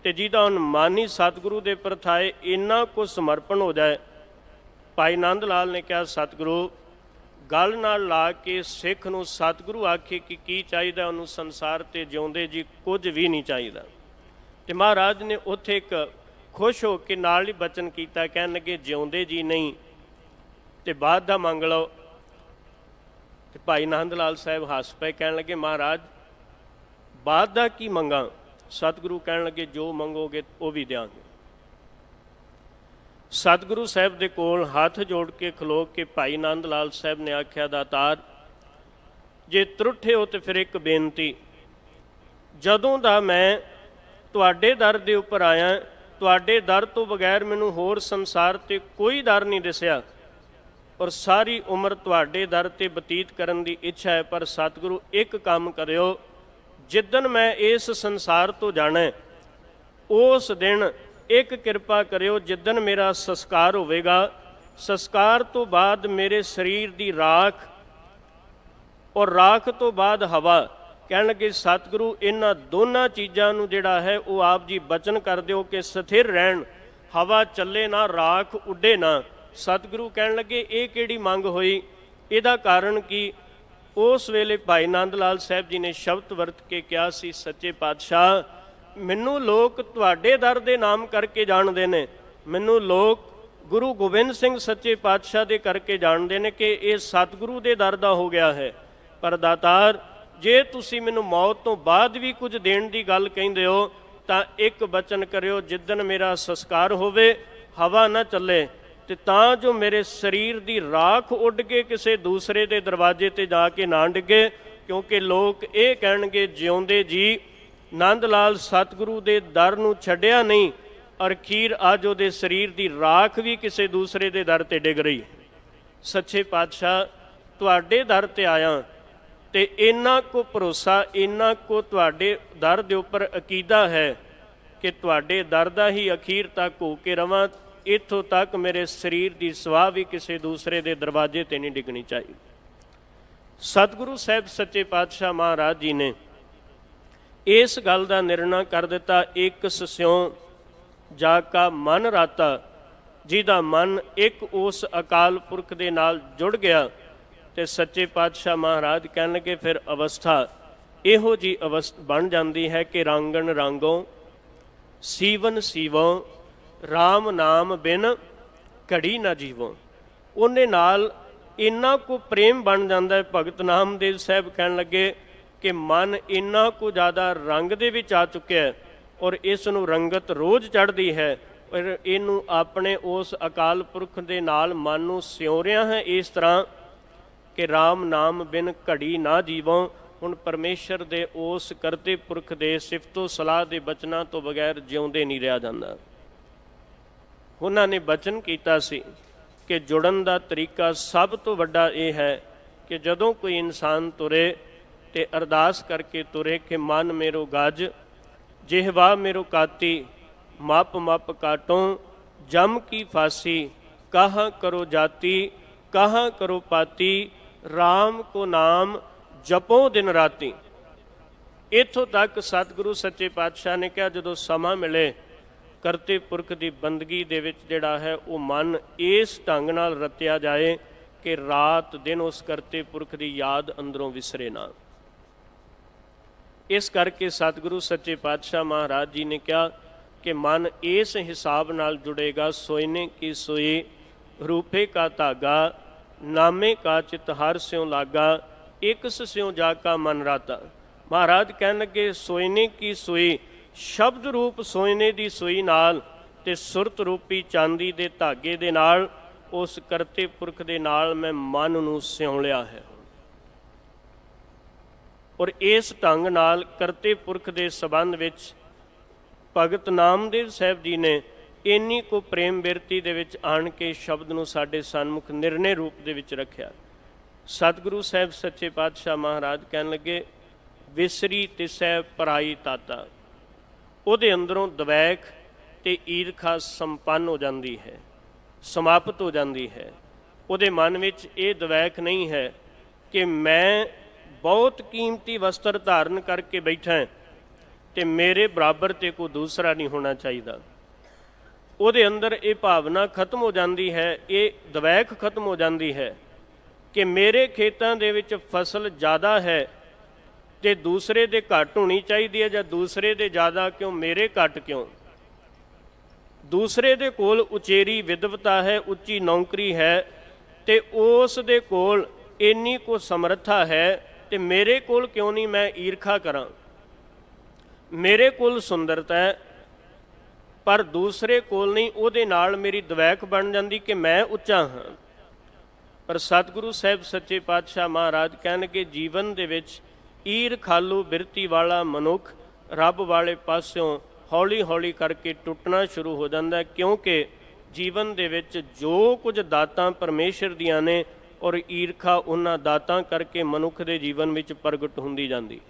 ਤੇ ਜਿਹਦਾ ਹੁਣ ਮਨ ਹੀ ਸਤਿਗੁਰੂ ਦੇ ਪ੍ਰਥਾਏ ਇੰਨਾ ਕੁ ਸਮਰਪਣ ਹੋ ਜਾਏ। ਭਾਈ ਨੰਦ ਲਾਲ ਨੇ ਕਿਹਾ ਸਤਿਗੁਰੂ ਗੱਲ ਨਾਲ ਲਾ ਕੇ ਸਿੱਖ ਨੂੰ ਸਤਿਗੁਰੂ ਆਖੇ ਕਿ ਕੀ ਚਾਹੀਦਾ, ਉਹਨੂੰ ਸੰਸਾਰ ਤੇ ਜਿਉਂਦੇ ਜੀ ਕੁਝ ਵੀ ਨਹੀਂ ਚਾਹੀਦਾ। ਤੇ ਮਹਾਰਾਜ ਨੇ ਉੱਥੇ ਇੱਕ ਖੁਸ਼ ਹੋ ਕੇ ਨਾਲ ਹੀ ਬਚਨ ਕੀਤਾ, ਕਹਿਣ ਲੱਗੇ ਜਿਉਂਦੇ ਜੀ ਨਹੀਂ ਤੇ ਬਾਅਦ ਦਾ ਮੰਗ ਲਓ। ਤੇ ਭਾਈ ਨੰਦ ਲਾਲ ਸਾਹਿਬ ਹੱਸ ਪਏ, ਕਹਿਣ ਲੱਗੇ ਮਹਾਰਾਜ ਬਾਅਦ ਦਾ ਕੀ ਮੰਗਾਂ? ਸਤਿਗੁਰੂ ਕਹਿਣ ਲੱਗੇ ਜੋ ਮੰਗੋਗੇ ਉਹ ਵੀ ਦਿਆਂਗੇ। ਸਤਿਗੁਰੂ ਸਾਹਿਬ ਦੇ ਕੋਲ ਹੱਥ ਜੋੜ ਕੇ ਖਲੋ ਕੇ ਭਾਈ ਨੰਦ ਲਾਲ ਸਾਹਿਬ ਨੇ ਆਖਿਆ ਦਾਤਾਰ ਜੇ ਤਰੁੱਠੇ ਹੋ ਤੇ ਫਿਰ ਇੱਕ ਬੇਨਤੀ, ਜਦੋਂ ਦਾ ਮੈਂ ਤੁਹਾਡੇ ਦਰ ਦੇ ਉੱਪਰ ਆਇਆ, ਤੁਹਾਡੇ ਦਰ ਤੋਂ ਬਗੈਰ ਮੈਨੂੰ ਹੋਰ ਸੰਸਾਰ ਤੇ ਕੋਈ ਦਰ ਨਹੀਂ ਦਿਸਿਆ ਔਰ ਸਾਰੀ ਉਮਰ ਤੁਹਾਡੇ ਦਰ ਤੇ ਬਤੀਤ ਕਰਨ ਦੀ ਇੱਛਾ ਹੈ। ਪਰ ਸਤਿਗੁਰੂ ਇੱਕ ਕੰਮ ਕਰਿਓ, ਜਿੱਦਣ ਮੈਂ ਇਸ ਸੰਸਾਰ ਤੋਂ ਜਾਣਾ ਉਸ ਦਿਨ ਇੱਕ ਕਿਰਪਾ ਕਰਿਓ, ਜਿੱਦਣ ਮੇਰਾ ਸੰਸਕਾਰ ਹੋਵੇਗਾ, ਸੰਸਕਾਰ ਤੋਂ ਬਾਅਦ ਮੇਰੇ ਸਰੀਰ ਦੀ ਰਾਖ ਔਰ ਰਾਖ ਤੋਂ ਬਾਅਦ ਹਵਾ। ਕਹਿਣ ਲੱਗੇ ਸਤਿਗੁਰੂ ਇਹਨਾਂ ਦੋਨਾਂ ਚੀਜ਼ਾਂ ਨੂੰ ਜਿਹੜਾ ਹੈ ਉਹ ਆਪ ਜੀ ਬਚਨ ਕਰ ਦਿਓ ਕਿ ਸਥਿਰ ਰਹਿਣ, ਹਵਾ ਚੱਲੇ ਨਾ, ਰਾਖ ਉੱਡੇ ਨਾ। ਸਤਿਗੁਰੂ ਕਹਿਣ ਲੱਗੇ ਇਹ ਕਿਹੜੀ ਮੰਗ ਹੋਈ? ਇਹਦਾ ਕਾਰਨ ਕੀ? ਉਸ ਵੇਲੇ ਭਾਈ ਨੰਦ ਲਾਲ ਸਾਹਿਬ ਜੀ ਨੇ ਸ਼ਬਦ ਵਰਤ ਕੇ ਕਿਹਾ ਸੀ, ਸੱਚੇ ਪਾਤਸ਼ਾਹ ਮੈਨੂੰ ਲੋਕ ਤੁਹਾਡੇ ਦਰ ਦੇ ਨਾਮ ਕਰਕੇ ਜਾਣਦੇ ਨੇ, ਮੈਨੂੰ ਲੋਕ ਗੁਰੂ ਗੋਬਿੰਦ ਸਿੰਘ ਸੱਚੇ ਪਾਤਸ਼ਾਹ ਦੇ ਕਰਕੇ ਜਾਣਦੇ ਨੇ ਕਿ ਇਹ ਸਤਿਗੁਰੂ ਦੇ ਦਰ ਦਾ ਹੋ ਗਿਆ ਹੈ। ਪਰ ਦਾਤਾਰ ਜੇ ਤੁਸੀਂ ਮੈਨੂੰ ਮੌਤ ਤੋਂ ਬਾਅਦ ਵੀ ਕੁਝ ਦੇਣ ਦੀ ਗੱਲ ਕਹਿੰਦੇ ਹੋ ਤਾਂ ਇੱਕ ਬਚਨ ਕਰਿਓ, ਜਿੱਦਣ ਮੇਰਾ ਸੰਸਕਾਰ ਹੋਵੇ ਹਵਾ ਨਾ ਚੱਲੇ ਤੇ ਤਾਂ ਜੋ ਮੇਰੇ ਸਰੀਰ ਦੀ ਰਾਖ ਉੱਡ ਕੇ ਕਿਸੇ ਦੂਸਰੇ ਦੇ ਦਰਵਾਜ਼ੇ ਤੇ ਜਾ ਕੇ ਨਾ ਡਿੱਗੇ, ਕਿਉਂਕਿ ਲੋਕ ਇਹ ਕਹਿਣਗੇ ਜਿਉਂਦੇ ਜੀ ਨੰਦ ਲਾਲ ਸਤਿਗੁਰੂ ਦੇ ਦਰ ਨੂੰ ਛੱਡਿਆ ਨਹੀਂ ਔਰ ਅਖੀਰ ਅੱਜ ਉਹਦੇ ਸਰੀਰ ਦੀ ਰਾਖ ਵੀ ਕਿਸੇ ਦੂਸਰੇ ਦੇ ਦਰ ਤੇ ਡਿੱਗ ਰਹੀ। ਸੱਚੇ ਪਾਤਸ਼ਾਹ ਤੁਹਾਡੇ ਦਰ ਤੇ ਆਇਆ ਤੇ ਇੰਨਾ ਕੁ ਭਰੋਸਾ, ਇੰਨਾ ਕੁ ਤੁਹਾਡੇ ਦਰ ਦੇ ਉੱਪਰ ਅਕੀਦਾ ਹੈ ਕਿ ਤੁਹਾਡੇ ਦਰ ਦਾ ਹੀ ਅਖੀਰ ਤੱਕ ਹੋ ਕੇ ਰਵਾਂ, ਇੱਥੋਂ ਤੱਕ ਮੇਰੇ ਸਰੀਰ ਦੀ ਸਵਾਹ ਵੀ ਕਿਸੇ ਦੂਸਰੇ ਦੇ ਦਰਵਾਜ਼ੇ ਤੇ ਨਹੀਂ ਡਿੱਗਣੀ ਚਾਹੀਦੀ। ਸਤਿਗੁਰੂ ਸਾਹਿਬ ਸੱਚੇ ਪਾਤਸ਼ਾਹ ਮਹਾਰਾਜ ਜੀ ਨੇ ਇਸ ਗੱਲ ਦਾ ਨਿਰਣਾ ਕਰ ਦਿੱਤਾ, ਇੱਕ ਸਸਿਉ ਜਾ ਕਾ ਮਨ ਰਾਤਾ, ਜਿਹਦਾ ਮਨ ਇੱਕ ਉਸ ਅਕਾਲ ਪੁਰਖ ਦੇ ਨਾਲ ਜੁੜ ਗਿਆ। ਤੇ ਸੱਚੇ ਪਾਤਸ਼ਾਹ ਮਹਾਰਾਜ ਕਹਿਣ ਲੱਗੇ ਫਿਰ ਅਵਸਥਾ ਇਹੋ ਜੀ ਅਵਸਥਾ ਬਣ ਜਾਂਦੀ ਹੈ ਕਿ ਰਾਂਗਣ ਰਾਂਗੋ ਸੀਵਨ ਸੀਵੋ ਰਾਮ ਨਾਮ ਬਿਨ ਘੜੀ ਨਾ ਜੀਵੋ। ਉਹਨੇ ਨਾਲ ਇੰਨਾ ਕੁ ਪ੍ਰੇਮ ਬਣ ਜਾਂਦਾ ਹੈ। ਭਗਤ ਨਾਮਦੇਵ ਸਾਹਿਬ ਕਹਿਣ ਲੱਗੇ ਕਿ ਮਨ ਇੰਨਾ ਕੁ ਜ਼ਿਆਦਾ ਰੰਗ ਦੇ ਵਿੱਚ ਆ ਚੁੱਕਿਆ ਹੈ ਔਰ ਇਸ ਨੂੰ ਰੰਗਤ ਰੋਜ਼ ਚੜ੍ਹਦੀ ਹੈ, ਪਰ ਇਹਨੂੰ ਆਪਣੇ ਉਸ ਅਕਾਲ ਪੁਰਖ ਦੇ ਨਾਲ ਮਨ ਨੂੰ ਸਿਉਰਿਆ ਹੈ ਇਸ ਤਰ੍ਹਾਂ ਕਿ ਰਾਮ ਨਾਮ ਬਿਨ ਘੜੀ ਨਾ ਜੀਵੋ। ਹੁਣ ਪਰਮੇਸ਼ਰ ਦੇ ਉਸ ਕਰਤੇ ਪੁਰਖ ਦੇ ਸਿਫਤੋ ਸਲਾਹ ਦੇ ਬਚਨਾਂ ਤੋਂ ਬਗੈਰ ਜਿਉਂਦੇ ਨਹੀਂ ਰਿਹਾ ਜਾਂਦਾ। ਉਹਨਾਂ ਨੇ ਬਚਨ ਕੀਤਾ ਸੀ ਕਿ ਜੁੜਨ ਦਾ ਤਰੀਕਾ ਸਭ ਤੋਂ ਵੱਡਾ ਇਹ ਹੈ ਕਿ ਜਦੋਂ ਕੋਈ ਇਨਸਾਨ ਤੁਰੇ ਤੇ ਅਰਦਾਸ ਕਰਕੇ ਤੁਰੇ ਕਿ ਮਨ ਮੇਰੋ ਗੱਜ ਜਿਹਵਾ ਮੇਰੋ ਕਾਤੀ ਮਪ ਮਪ ਕਾਟੋਂ ਜਮ ਕੀ ਫਾਸੀ ਕਹਾਂ ਕਰੋ ਜਾਤੀ ਕਹਾਂ ਕਰੋ ਪਾਤੀ ਰਾਮ ਕੋ ਨਾਮ ਜਪੋ ਦਿਨ ਰਾਤੀ। ਇੱਥੋਂ ਤੱਕ ਸਤਿਗੁਰੂ ਸੱਚੇ ਪਾਤਸ਼ਾਹ ਨੇ ਕਿਹਾ ਜਦੋਂ ਸਮਾਂ ਮਿਲੇ ਕਰਤੇ ਪੁਰਖ ਦੀ ਬੰਦਗੀ ਦੇ ਵਿੱਚ ਜਿਹੜਾ ਹੈ ਉਹ ਮਨ ਇਸ ਢੰਗ ਨਾਲ ਰਤਿਆ ਜਾਏ ਕਿ ਰਾਤ ਦਿਨ ਉਸ ਕਰਤੇ ਪੁਰਖ ਦੀ ਯਾਦ ਅੰਦਰੋਂ ਵਿਸਰੇ ਨਾ। ਇਸ ਕਰਕੇ ਸਤਿਗੁਰੂ ਸੱਚੇ ਪਾਤਸ਼ਾਹ ਮਹਾਰਾਜ ਜੀ ਨੇ ਕਿਹਾ ਕਿ ਮਨ ਇਸ ਹਿਸਾਬ ਨਾਲ ਜੁੜੇਗਾ, ਸੋਇਨੇ ਕੀ ਸੋਈ ਰੂਪੇ ਕਾ ਧਾਗਾ ਨਾਮੇ ਕਾ ਚਿਤ ਹਰ ਸਿਉ ਲਾਗਾ, ਇਕਸ ਸਿਉ ਜਾ ਕਾ ਮਨ ਰਾਤਾ। ਮਹਾਰਾਜ ਕਹਿਣ ਲੱਗੇ ਸੋਇਨੇ ਕੀ ਸੂਈ, ਸ਼ਬਦ ਰੂਪ ਸੋਇਨੇ ਦੀ ਸੂਈ ਨਾਲ ਤੇ ਸੁਰਤ ਰੂਪੀ ਚਾਂਦੀ ਦੇ ਧਾਗੇ ਦੇ ਨਾਲ ਉਸ ਕਰਤੇ ਪੁਰਖ ਦੇ ਨਾਲ ਮੈਂ ਮਨ ਨੂੰ ਸਿਉਂ ਲਿਆ ਹੈ। ਔਰ ਇਸ ਢੰਗ ਨਾਲ ਕਰਤੇ ਪੁਰਖ ਦੇ ਸੰਬੰਧ ਵਿੱਚ ਭਗਤ ਨਾਮਦੇਵ ਸਾਹਿਬ ਜੀ ਨੇ ਇੰਨੀ ਕੋ ਪ੍ਰੇਮ ਬਿਰਤੀ ਦੇ ਵਿੱਚ ਆਣ ਕੇ ਸ਼ਬਦ ਨੂੰ ਸਾਡੇ ਸਨਮੁਖ ਨਿਰਣੇ ਰੂਪ ਦੇ ਵਿੱਚ ਰੱਖਿਆ। ਸਤਿਗੁਰੂ ਸਾਹਿਬ ਸੱਚੇ ਪਾਤਸ਼ਾਹ ਮਹਾਰਾਜ ਕਹਿਣ ਲੱਗੇ ਵਿਸਰੀ ਤਿਸੈ ਪਰਾਈ ਤਾਤਾ। ਉਹਦੇ ਅੰਦਰੋਂ ਦਵੈਕ ਤੇ ਈਰਖਾ ਸੰਪੰਨ ਹੋ ਜਾਂਦੀ ਹੈ, ਸਮਾਪਤ ਹੋ ਜਾਂਦੀ ਹੈ। ਉਹਦੇ ਮਨ ਵਿੱਚ ਇਹ ਦਵੈਕ ਨਹੀਂ ਹੈ ਕਿ ਮੈਂ ਬਹੁਤ ਕੀਮਤੀ ਵਸਤਰ ਧਾਰਨ ਕਰਕੇ ਬੈਠਾ ਤੇ ਮੇਰੇ ਬਰਾਬਰ ਤੇ ਕੋਈ ਦੂਸਰਾ ਨਹੀਂ ਹੋਣਾ ਚਾਹੀਦਾ। ਉਹਦੇ ਅੰਦਰ ਇਹ ਭਾਵਨਾ ਖਤਮ ਹੋ ਜਾਂਦੀ ਹੈ, ਇਹ ਦਵੈਕ ਖਤਮ ਹੋ ਜਾਂਦੀ ਹੈ ਕਿ ਮੇਰੇ ਖੇਤਾਂ ਦੇ ਵਿੱਚ ਫਸਲ ਜ਼ਿਆਦਾ ਹੈ ਤੇ ਦੂਸਰੇ ਦੇ ਘੱਟ ਹੋਣੀ ਚਾਹੀਦੀ ਹੈ, ਜਾਂ ਦੂਸਰੇ ਦੇ ਜ਼ਿਆਦਾ ਕਿਉਂ, ਮੇਰੇ ਘੱਟ ਕਿਉਂ। ਦੂਸਰੇ ਦੇ ਕੋਲ ਉਚੇਰੀ ਵਿਦਵਤਾ ਹੈ, ਉੱਚੀ ਨੌਕਰੀ ਹੈ ਤੇ ਉਸ ਦੇ ਕੋਲ ਇੰਨੀ ਕੁ ਸਮਰੱਥਾ ਹੈ ਤੇ ਮੇਰੇ ਕੋਲ ਕਿਉਂ ਨਹੀਂ, ਮੈਂ ਈਰਖਾ ਕਰਾਂ। ਮੇਰੇ ਕੋਲ ਸੁੰਦਰਤਾ ਹੈ ਪਰ ਦੂਸਰੇ ਕੋਲ ਨਹੀਂ, ਉਹਦੇ ਨਾਲ ਮੇਰੀ ਦਵੈਕ ਬਣ ਜਾਂਦੀ ਕਿ ਮੈਂ ਉੱਚਾ ਹਾਂ। ਪਰ ਸਤਿਗੁਰੂ ਸਾਹਿਬ ਸੱਚੇ ਪਾਤਸ਼ਾਹ ਮਹਾਰਾਜ ਕਹਿਣਗੇ ਜੀਵਨ ਦੇ ਵਿੱਚ ਈਰਖਾਲੂ ਬਿਰਤੀ ਵਾਲਾ ਮਨੁੱਖ ਰੱਬ ਵਾਲੇ ਪਾਸਿਓਂ ਹੌਲੀ ਹੌਲੀ ਕਰਕੇ ਟੁੱਟਣਾ ਸ਼ੁਰੂ ਹੋ ਜਾਂਦਾ, ਕਿਉਂਕਿ ਜੀਵਨ ਦੇ ਵਿੱਚ ਜੋ ਕੁਝ ਦਾਤਾਂ ਪਰਮੇਸ਼ਰ ਦੀਆਂ ਨੇ ਔਰ ਈਰਖਾ ਉਹਨਾਂ ਦਾਤਾਂ ਕਰਕੇ ਮਨੁੱਖ ਦੇ ਜੀਵਨ ਵਿੱਚ ਪ੍ਰਗਟ ਹੁੰਦੀ ਜਾਂਦੀ।